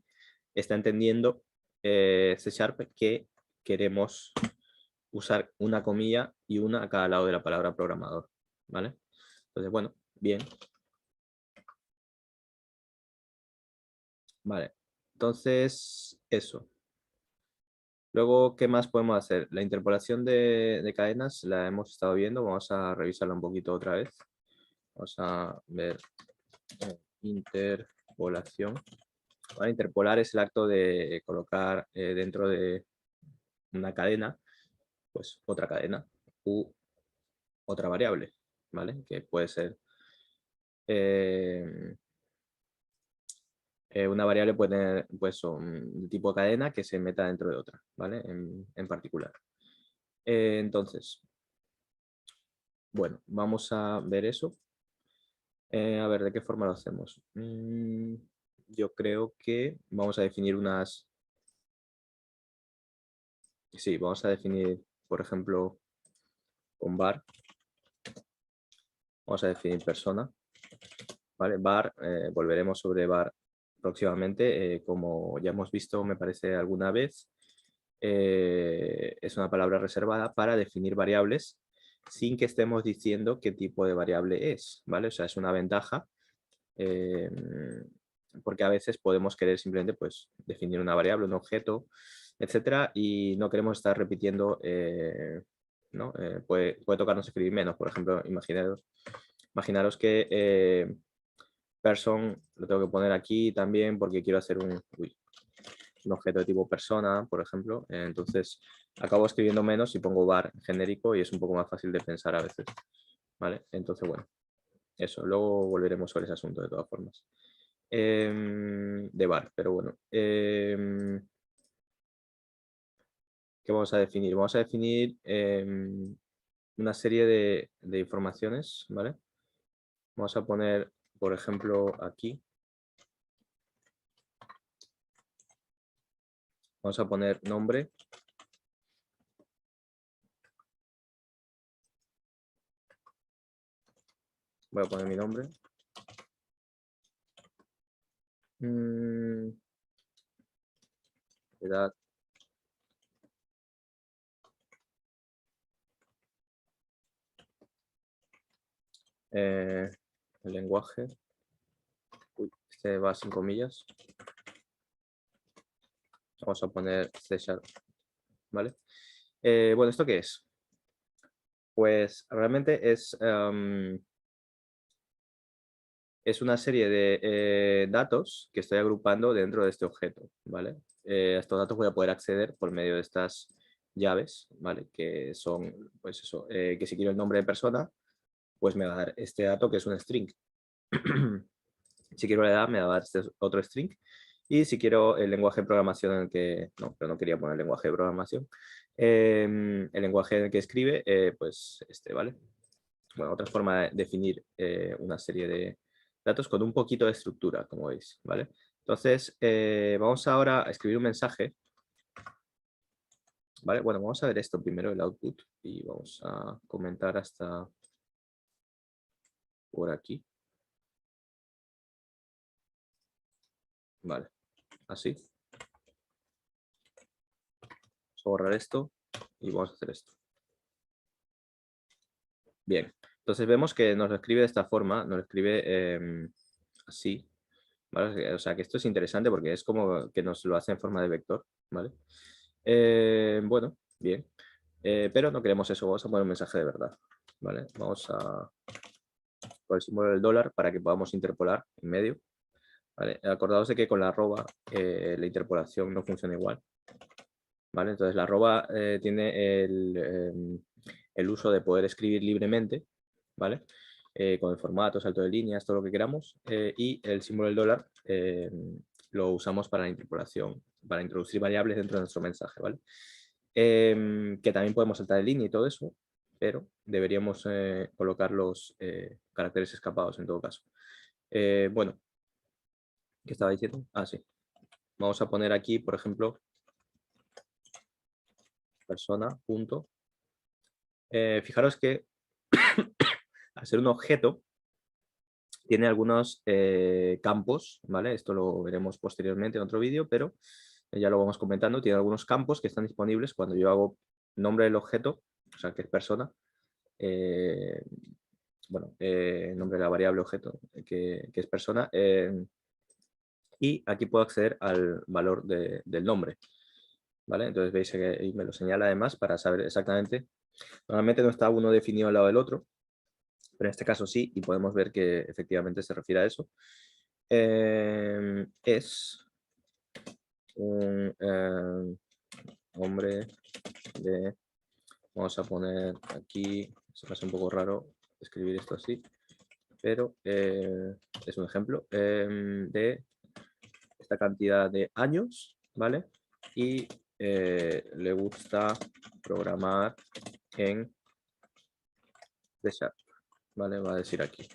está entendiendo C# que queremos usar una comilla y una a cada lado de la palabra programador, ¿vale? Entonces, bueno, bien. Vale, entonces eso. Luego, ¿qué más podemos hacer? La interpolación de cadenas la hemos estado viendo, vamos a revisarla un poquito otra vez. Vamos a ver interpolación. Vale, interpolar es el acto de colocar dentro de una cadena, pues otra cadena u otra variable, ¿vale? Que puede ser una variable puede tener pues, un tipo de cadena que se meta dentro de otra, ¿vale? En particular. Entonces, bueno, vamos a ver eso. A ver, ¿de qué forma lo hacemos? Yo creo que vamos a definir unas... Sí, vamos a definir, por ejemplo, con var. Vamos a definir persona. ¿Vale? Var, volveremos sobre var próximamente. Como ya hemos visto, me parece alguna vez, es una palabra reservada para definir variables sin que estemos diciendo qué tipo de variable es, ¿vale? O sea, es una ventaja porque a veces podemos querer simplemente pues, definir una variable, un objeto, etcétera, y no queremos estar repitiendo, ¿no? Puede tocarnos escribir menos, por ejemplo, imaginaros que person lo tengo que poner aquí también porque quiero hacer un objeto de tipo persona, por ejemplo. Entonces, acabo escribiendo menos y pongo var genérico y es un poco más fácil de pensar a veces. ¿Vale? Entonces, bueno, eso. Luego volveremos sobre ese asunto de todas formas. De var, pero bueno. ¿Qué vamos a definir? Vamos a definir una serie de informaciones, ¿vale? Vamos a poner, por ejemplo, aquí. Vamos a poner nombre. Voy a poner mi nombre. Edad. El lenguaje. Uy, este va sin comillas. Vamos a poner C#, ¿vale? Bueno, ¿esto qué es? Pues realmente es una serie de datos que estoy agrupando dentro de este objeto, ¿vale? A estos datos voy a poder acceder por medio de estas llaves, ¿vale? Que son, pues eso, que si quiero el nombre de persona, pues me va a dar este dato que es un string. Si quiero la edad, me va a dar este otro string. Y si quiero el lenguaje de programación en el que... No, pero no quería poner lenguaje de programación. El lenguaje en el que escribe, pues este, ¿vale? Bueno, otra forma de definir una serie de datos con un poquito de estructura, como veis, ¿vale? Entonces, vamos ahora a escribir un mensaje, ¿vale? Bueno, vamos a ver esto primero, el output, y vamos a comentar hasta por aquí. Vale, así. Vamos a borrar esto y vamos a hacer esto. Bien, entonces vemos que nos lo escribe de esta forma, nos lo escribe así, ¿vale? O sea que esto es interesante porque es como que nos lo hace en forma de vector, ¿vale? Bueno, bien, pero no queremos eso, vamos a poner un mensaje de verdad, ¿vale? Vamos a poner el símbolo del dólar para que podamos interpolar en medio, ¿vale? Acordaos de que con la arroba la interpolación no funciona igual, ¿vale? Entonces la arroba tiene el uso de poder escribir libremente, ¿vale? Con el formato, salto de líneas, todo lo que queramos, y el símbolo del dólar lo usamos para la interpolación, para introducir variables dentro de nuestro mensaje, ¿vale? Que también podemos saltar de línea y todo eso, pero deberíamos colocar los caracteres escapados en todo caso. Bueno, ¿qué estaba diciendo? Ah, sí. Vamos a poner aquí, por ejemplo, persona, punto. Fijaros que al ser un objeto, tiene algunos campos, ¿vale? Esto lo veremos posteriormente en otro vídeo, pero ya lo vamos comentando. Tiene algunos campos que están disponibles cuando yo hago nombre del objeto, o sea, que es persona, bueno, nombre de la variable objeto, que es persona, y aquí puedo acceder al valor del nombre, ¿vale? Entonces veis que ahí me lo señala además para saber exactamente. Normalmente no está uno definido al lado del otro, pero en este caso sí, y podemos ver que efectivamente se refiere a eso. Es un hombre de... Vamos a poner aquí, se me hace un poco raro escribir esto así, pero es un ejemplo de esta cantidad de años, ¿vale? Y le gusta programar en C#, ¿vale? Va a decir aquí.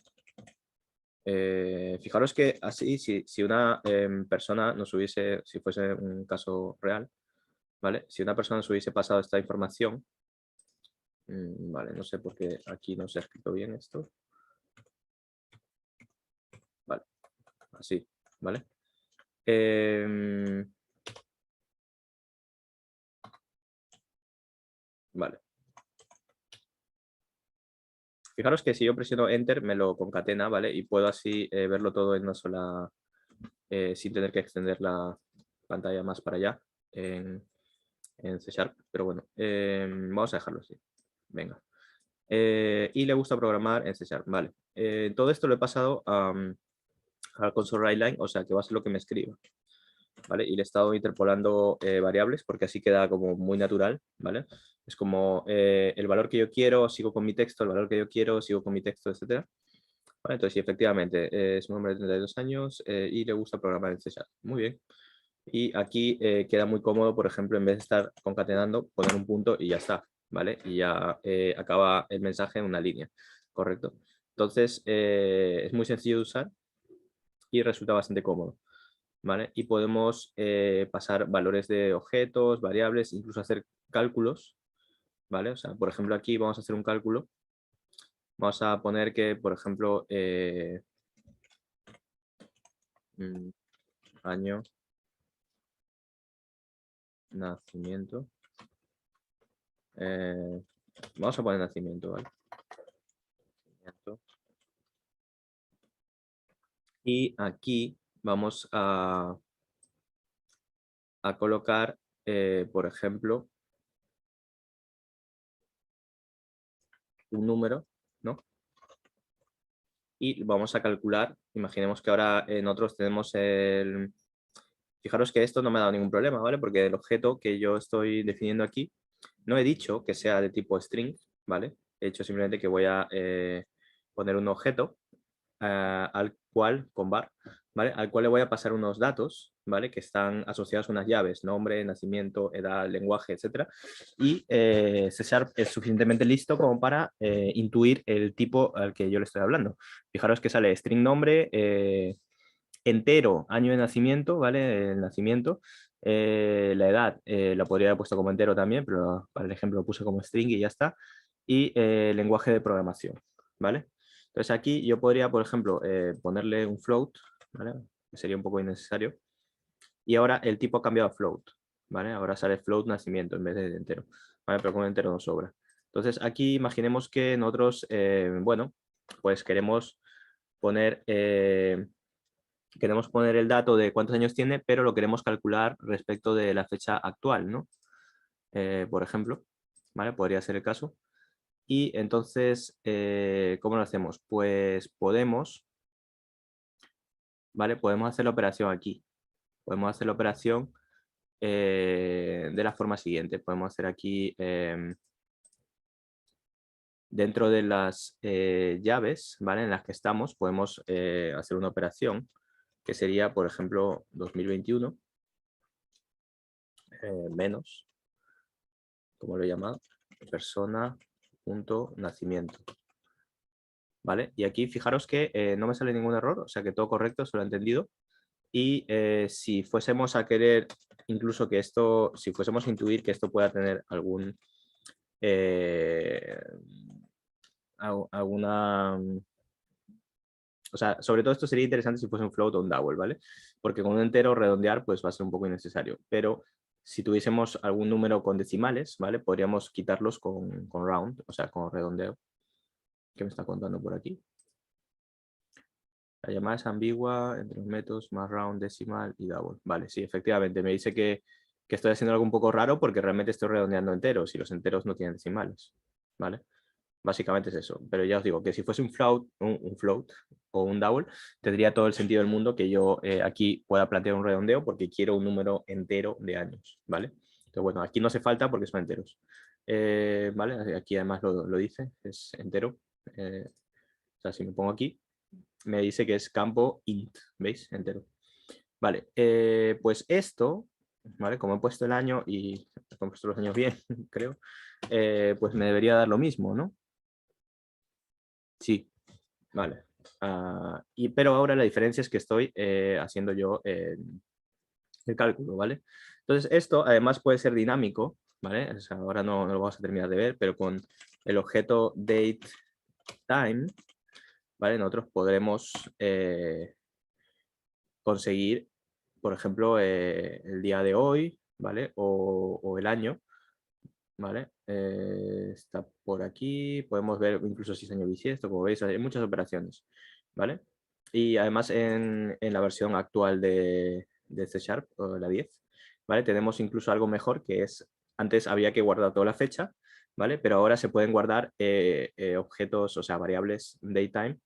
Fijaros que así, si una persona nos hubiese, si fuese un caso real, ¿vale? Si una persona nos hubiese pasado esta información, vale, no sé por qué aquí no se ha escrito bien esto. Vale, así, ¿vale? Vale. Fijaros que si yo presiono Enter me lo concatena, ¿vale? Y puedo así verlo todo en una sola, sin tener que extender la pantalla más para allá en C#, pero bueno, vamos a dejarlo así. Venga. Y le gusta programar en C#, vale. Todo esto lo he pasado al console write line, o sea que va a ser lo que me escriba, ¿vale? Y le he estado interpolando variables porque así queda como muy natural, ¿vale? Es como el valor que yo quiero, sigo con mi texto, el valor que yo quiero, sigo con mi texto, etcétera. ¿Vale? Entonces, sí, efectivamente, es un hombre de 32 años y le gusta programar en C#. Muy bien. Y aquí queda muy cómodo, por ejemplo, en vez de estar concatenando, poner un punto y ya está, ¿vale? Y ya acaba el mensaje en una línea, ¿correcto? Entonces, es muy sencillo de usar y resulta bastante cómodo, ¿vale? Y podemos pasar valores de objetos, variables, incluso hacer cálculos, ¿vale? O sea, por ejemplo, aquí vamos a hacer un cálculo. Vamos a poner que, por ejemplo, año, nacimiento. Vamos a poner nacimiento, ¿vale? Y aquí vamos a a colocar, por ejemplo, un número, ¿no? Y vamos a calcular, imaginemos que ahora nosotros tenemos el... Fijaros que esto no me ha dado ningún problema, ¿vale? Porque el objeto que yo estoy definiendo aquí, no he dicho que sea de tipo string, ¿vale? He dicho simplemente que voy a poner un objeto al cual, con var, ¿vale? Al cual le voy a pasar unos datos, ¿vale? Que están asociados a unas llaves, nombre, nacimiento, edad, lenguaje, etcétera. Y C# es suficientemente listo como para intuir el tipo al que yo le estoy hablando. Fijaros que sale string nombre, entero, año de nacimiento, ¿vale? El nacimiento. La edad la podría haber puesto como entero también, pero para el ejemplo lo puse como string y ya está. Y lenguaje de programación, ¿vale? Entonces aquí yo podría, por ejemplo, ponerle un float, ¿vale? Que sería un poco innecesario. Y ahora el tipo ha cambiado a float, ¿vale? Ahora sale float nacimiento en vez de entero, ¿vale? Pero con entero no sobra. Entonces aquí imaginemos que nosotros, bueno, pues queremos poner el dato de cuántos años tiene, pero lo queremos calcular respecto de la fecha actual, ¿no? Por ejemplo, ¿vale? Podría ser el caso. Y entonces, ¿cómo lo hacemos? Pues podemos, ¿vale? Podemos hacer la operación aquí. Podemos hacer la operación de la forma siguiente. Podemos hacer aquí, dentro de las llaves, ¿vale? En las que estamos, podemos hacer una operación que sería, por ejemplo, 2021 menos, como lo he llamado, persona.nacimiento. ¿Vale? Y aquí fijaros que no me sale ningún error, o sea que todo correcto, se lo he entendido. Y si fuésemos a querer, incluso que esto, si fuésemos a intuir que esto pueda tener alguna... O sea, sobre todo esto sería interesante si fuese un float o un double, ¿vale? Porque con un entero redondear pues va a ser un poco innecesario. Pero si tuviésemos algún número con decimales, ¿vale? Podríamos quitarlos con round, o sea, con redondeo. ¿Qué me está contando por aquí? La llamada es ambigua entre los métodos más round, decimal y double. Vale, sí, efectivamente. Me dice que estoy haciendo algo un poco raro porque realmente estoy redondeando enteros y los enteros no tienen decimales. ¿Vale? Básicamente es eso. Pero ya os digo que si fuese un float o un double, tendría todo el sentido del mundo que yo aquí pueda plantear un redondeo porque quiero un número entero de años. ¿Vale? Entonces, bueno, aquí no hace falta porque son enteros. ¿Vale? Aquí además lo dice, es entero. O sea, si me pongo aquí, me dice que es campo int, ¿veis? Entero. Vale, pues esto, ¿vale? Como he puesto el año y he puesto los años bien, creo, pues me debería dar lo mismo, ¿no? Sí, vale. Pero ahora la diferencia es que estoy haciendo yo el cálculo, ¿vale? Entonces esto además puede ser dinámico, ¿vale? O sea, ahora no lo vamos a terminar de ver, pero con el objeto dateTime, ¿vale? Nosotros podremos conseguir, por ejemplo, el día de hoy, ¿vale? O el año, ¿vale? Está por aquí, podemos ver incluso si es año bisiesto, como veis, hay muchas operaciones, ¿vale? Y además en la versión actual de C#, o la 10, ¿vale? Tenemos incluso algo mejor que es, antes había que guardar toda la fecha, ¿vale? Pero ahora se pueden guardar objetos, o sea, variables datetime,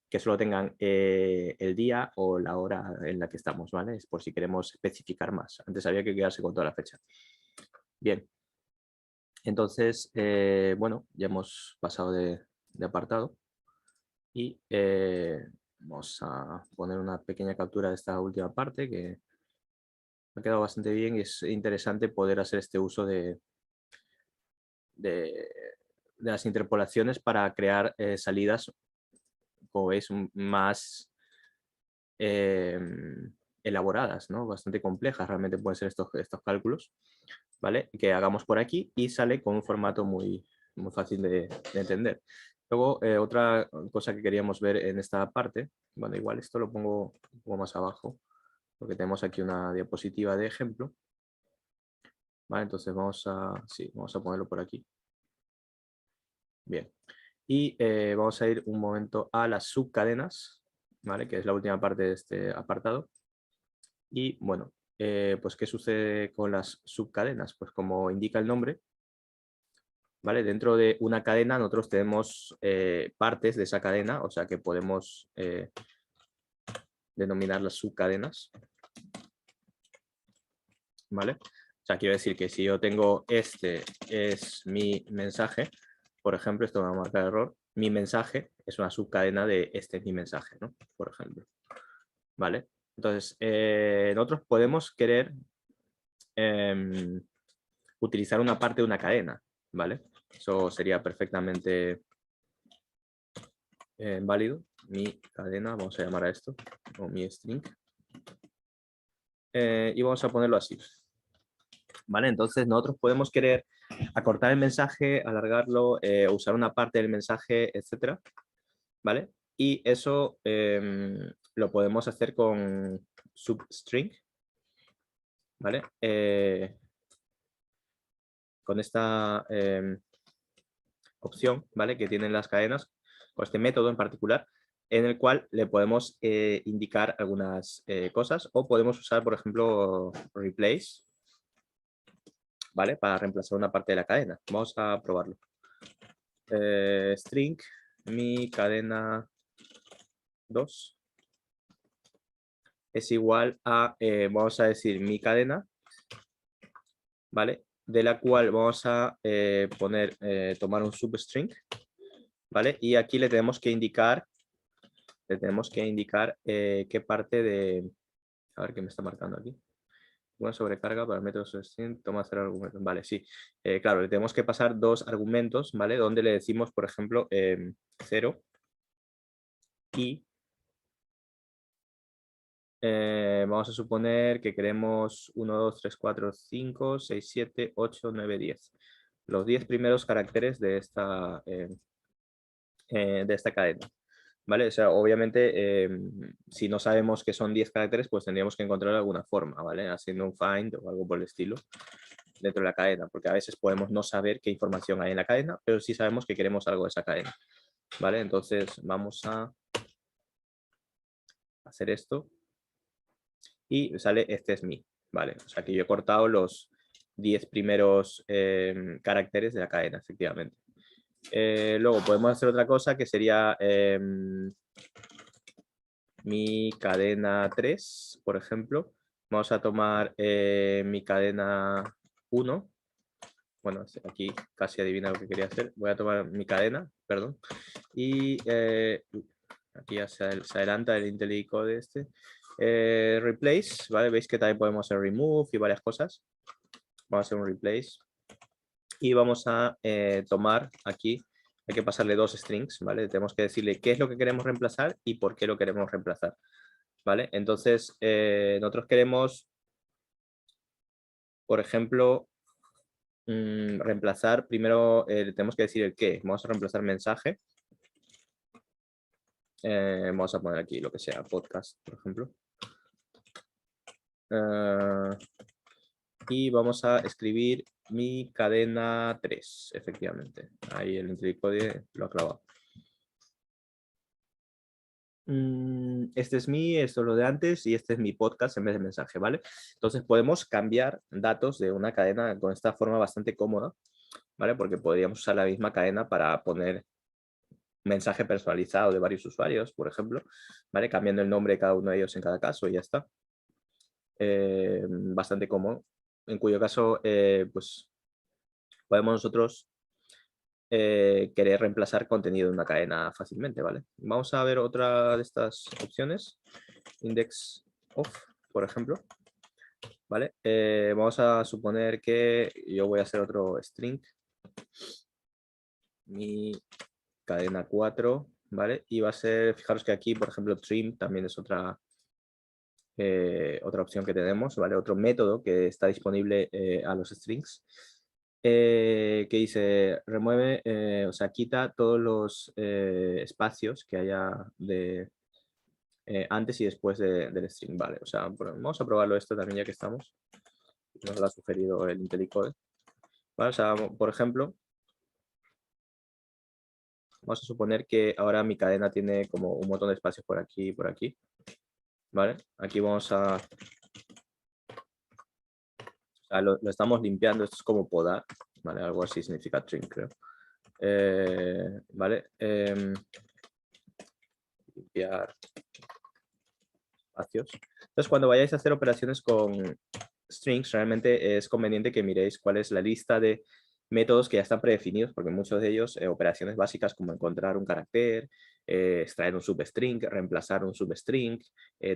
que solo tengan el día o la hora en la que estamos, ¿vale? Es por si queremos especificar más. Antes había que quedarse con toda la fecha. Bien. Entonces, bueno, ya hemos pasado de apartado y vamos a poner una pequeña captura de esta última parte que me ha quedado bastante bien y es interesante poder hacer este uso de las interpolaciones para crear salidas, como veis, más elaboradas, ¿no? Bastante complejas realmente pueden ser estos cálculos, ¿vale? Que hagamos por aquí y sale con un formato muy fácil de entender. Luego, otra cosa que queríamos ver en esta parte, bueno, igual esto lo pongo un poco más abajo, porque tenemos aquí una diapositiva de ejemplo, ¿vale? Entonces vamos a ponerlo por aquí. Bien. Y vamos a ir un momento a las subcadenas, ¿vale? Que es la última parte de este apartado. Y bueno, pues, ¿qué sucede con las subcadenas? Pues como indica el nombre, ¿vale? Dentro de una cadena nosotros tenemos partes de esa cadena, o sea que podemos denominar las subcadenas, ¿vale? O sea, quiero decir que si yo tengo este es mi mensaje, por ejemplo, esto me va a marcar error, mi mensaje es una subcadena de este es mi mensaje, ¿no? Por ejemplo, ¿vale? Entonces, nosotros podemos querer utilizar una parte de una cadena, ¿vale? Eso sería perfectamente válido. Mi cadena, vamos a llamar a esto, o mi string. Y vamos a ponerlo así. ¿Vale? Entonces nosotros podemos querer acortar el mensaje, alargarlo, usar una parte del mensaje, etcétera, ¿vale? Y eso lo podemos hacer con substring, ¿vale? Con esta opción, ¿vale? Que tienen las cadenas, o este método en particular, en el cual le podemos indicar algunas cosas, o podemos usar, por ejemplo, replace, ¿vale? Para reemplazar una parte de la cadena. Vamos a probarlo. String, mi cadena 2 es igual a, vamos a decir, mi cadena, ¿vale? De la cual vamos a tomar un substring, ¿vale? Y aquí le tenemos que indicar qué parte de, a ver qué me está marcando aquí. Una sobrecarga para el método substring, toma 0 argumentos. Vale, sí. Claro, le tenemos que pasar 2 argumentos, ¿vale? Donde le decimos, por ejemplo, 0 y vamos a suponer que queremos 1, 2, 3, 4, 5, 6, 7, 8, 9, 10. Los 10 primeros caracteres de esta cadena. ¿Vale? O sea, obviamente, si no sabemos que son 10 caracteres, pues tendríamos que encontrar alguna forma, ¿vale? Haciendo un find o algo por el estilo dentro de la cadena, porque a veces podemos no saber qué información hay en la cadena, pero sí sabemos que queremos algo de esa cadena, ¿vale? Entonces vamos a hacer esto y sale este es mi, ¿vale? O sea que yo he cortado los 10 primeros caracteres de la cadena, efectivamente. Luego podemos hacer otra cosa que sería mi cadena 3, por ejemplo. Vamos a tomar mi cadena 1. Bueno, aquí casi adivina lo que quería hacer. Voy a tomar mi cadena, perdón. Y aquí ya se adelanta el IntelliCode este. Replace, ¿vale? Veis que también podemos hacer remove y varias cosas. Vamos a hacer un replace. Y vamos a tomar aquí, hay que pasarle 2 strings, ¿vale? Tenemos que decirle qué es lo que queremos reemplazar y por qué lo queremos reemplazar, ¿vale? Entonces, nosotros queremos, por ejemplo, reemplazar, primero tenemos que decir el qué. Vamos a reemplazar mensaje. Vamos a poner aquí lo que sea, podcast, por ejemplo. Y vamos a escribir mi cadena 3, efectivamente. Ahí el IntelliCode lo ha clavado. Este es esto es lo de antes y este es mi podcast en vez de mensaje, ¿vale? Entonces podemos cambiar datos de una cadena con esta forma bastante cómoda, ¿vale? Porque podríamos usar la misma cadena para poner mensaje personalizado de varios usuarios, por ejemplo, ¿vale? Cambiando el nombre de cada uno de ellos en cada caso y ya está. Bastante cómodo, en cuyo caso, pues podemos nosotros querer reemplazar contenido de una cadena fácilmente, ¿vale? Vamos a ver otra de estas opciones, index of, por ejemplo, ¿vale? Vamos a suponer que yo voy a hacer otro string, mi cadena 4, ¿vale? Y va a ser, fijaros que aquí, por ejemplo, trim también es otra opción que tenemos, ¿vale? Otro método que está disponible a los strings. Que dice, remueve, o sea, quita todos los espacios que haya de antes y después del string, ¿vale? O sea, vamos a probarlo esto también ya que estamos. Nos lo ha sugerido el IntelliCode. ¿Vale? O sea, por ejemplo, vamos a suponer que ahora mi cadena tiene como un montón de espacios por aquí y por aquí. ¿Vale? Aquí vamos a sea, lo estamos limpiando, esto es como podar, ¿vale? Algo así significa trim, creo. ¿Vale? Limpiar espacios. Entonces, cuando vayáis a hacer operaciones con strings, realmente es conveniente que miréis cuál es la lista de métodos que ya están predefinidos, porque muchos de ellos, operaciones básicas como encontrar un carácter, extraer un substring, reemplazar un substring,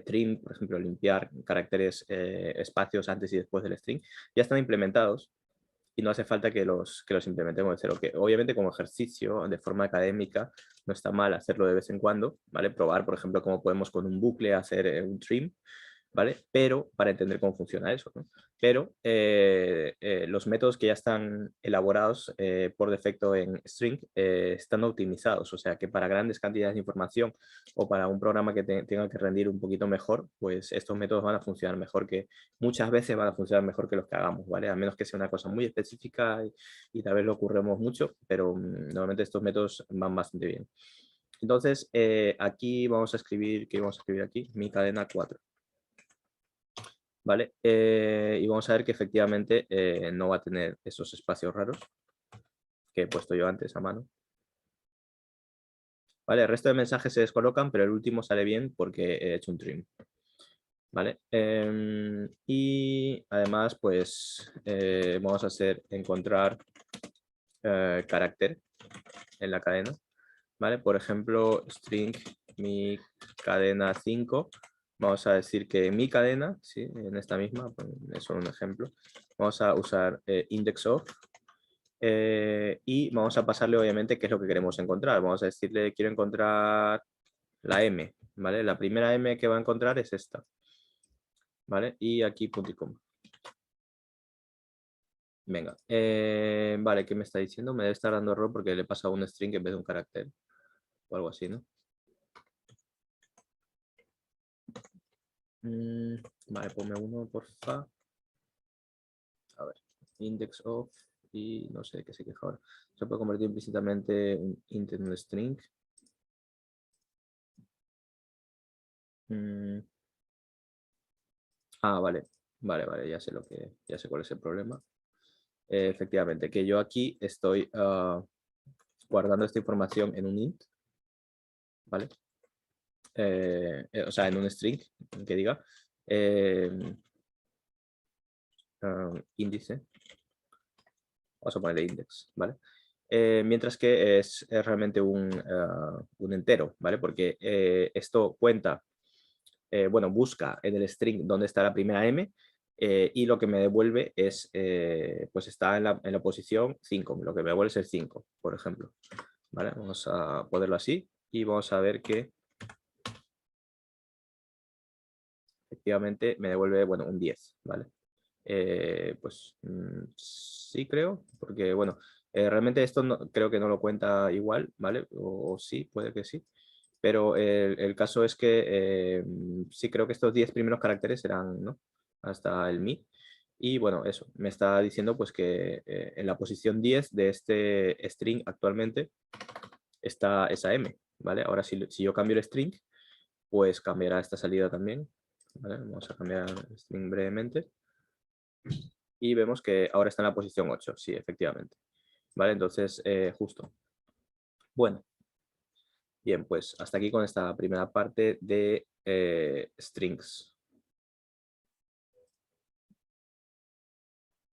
trim, por ejemplo, limpiar caracteres, espacios antes y después del string, ya están implementados y no hace falta que los implementemos de cero. Que obviamente como ejercicio, de forma académica, no está mal hacerlo de vez en cuando, ¿vale? Probar, por ejemplo, cómo podemos con un bucle hacer un trim, ¿vale? Pero para entender cómo funciona eso, ¿no? Pero los métodos que ya están elaborados por defecto en String están optimizados, o sea que para grandes cantidades de información o para un programa que tenga que rendir un poquito mejor, pues estos métodos van a funcionar mejor que, muchas veces van a funcionar mejor que los que hagamos, ¿vale? A menos que sea una cosa muy específica y tal vez lo ocurremos mucho, pero normalmente estos métodos van bastante bien. Entonces, aquí vamos a escribir, ¿qué vamos a escribir aquí? Mi cadena 4. ¿Vale? Y vamos a ver que efectivamente no va a tener esos espacios raros que he puesto yo antes a mano. ¿Vale? El resto de mensajes se descolocan, pero el último sale bien porque he hecho un trim. ¿Vale? Y además, pues vamos a hacer encontrar carácter en la cadena. ¿Vale? Por ejemplo, string mi cadena 5. Vamos a decir que mi cadena, ¿sí? En esta misma, es solo un ejemplo, vamos a usar index of y vamos a pasarle obviamente qué es lo que queremos encontrar. Vamos a decirle quiero encontrar la M, ¿vale? La primera M que va a encontrar es esta, ¿vale? Y aquí punto y coma. Venga, vale, ¿qué me está diciendo? Me debe estar dando error porque le he pasado un string en vez de un carácter o algo así, ¿no? Vale, ponme uno, porfa. A ver, index of y no sé qué se queja ahora. Se puede convertir implícitamente un int en un string. Vale, vale, ya sé ya sé cuál es el problema. Efectivamente, que yo aquí estoy guardando esta información en un int, ¿vale? O sea, en un string, que diga índice. Vamos a ponerle index, ¿vale? Mientras que es realmente un entero, ¿vale? Porque esto cuenta, bueno, busca en el string dónde está la primera M y lo que me devuelve es, pues está en la posición 5, lo que me devuelve es el 5, por ejemplo. ¿Vale? Vamos a ponerlo así y vamos a ver que efectivamente me devuelve, bueno, un 10, ¿vale? Pues sí creo, porque bueno, realmente esto creo que no lo cuenta igual, ¿vale? O sí, puede que sí. Pero el caso es que sí creo que estos 10 primeros caracteres serán, ¿no? Hasta el mi. Y bueno, eso, me está diciendo pues que en la posición 10 de este string actualmente está esa M, ¿vale? Ahora si yo cambio el string, pues cambiará esta salida también. ¿Vale? Vamos a cambiar el string brevemente. Y vemos que ahora está en la posición 8, sí, efectivamente. ¿Vale? Entonces, justo. Bueno, bien, pues hasta aquí con esta primera parte de strings.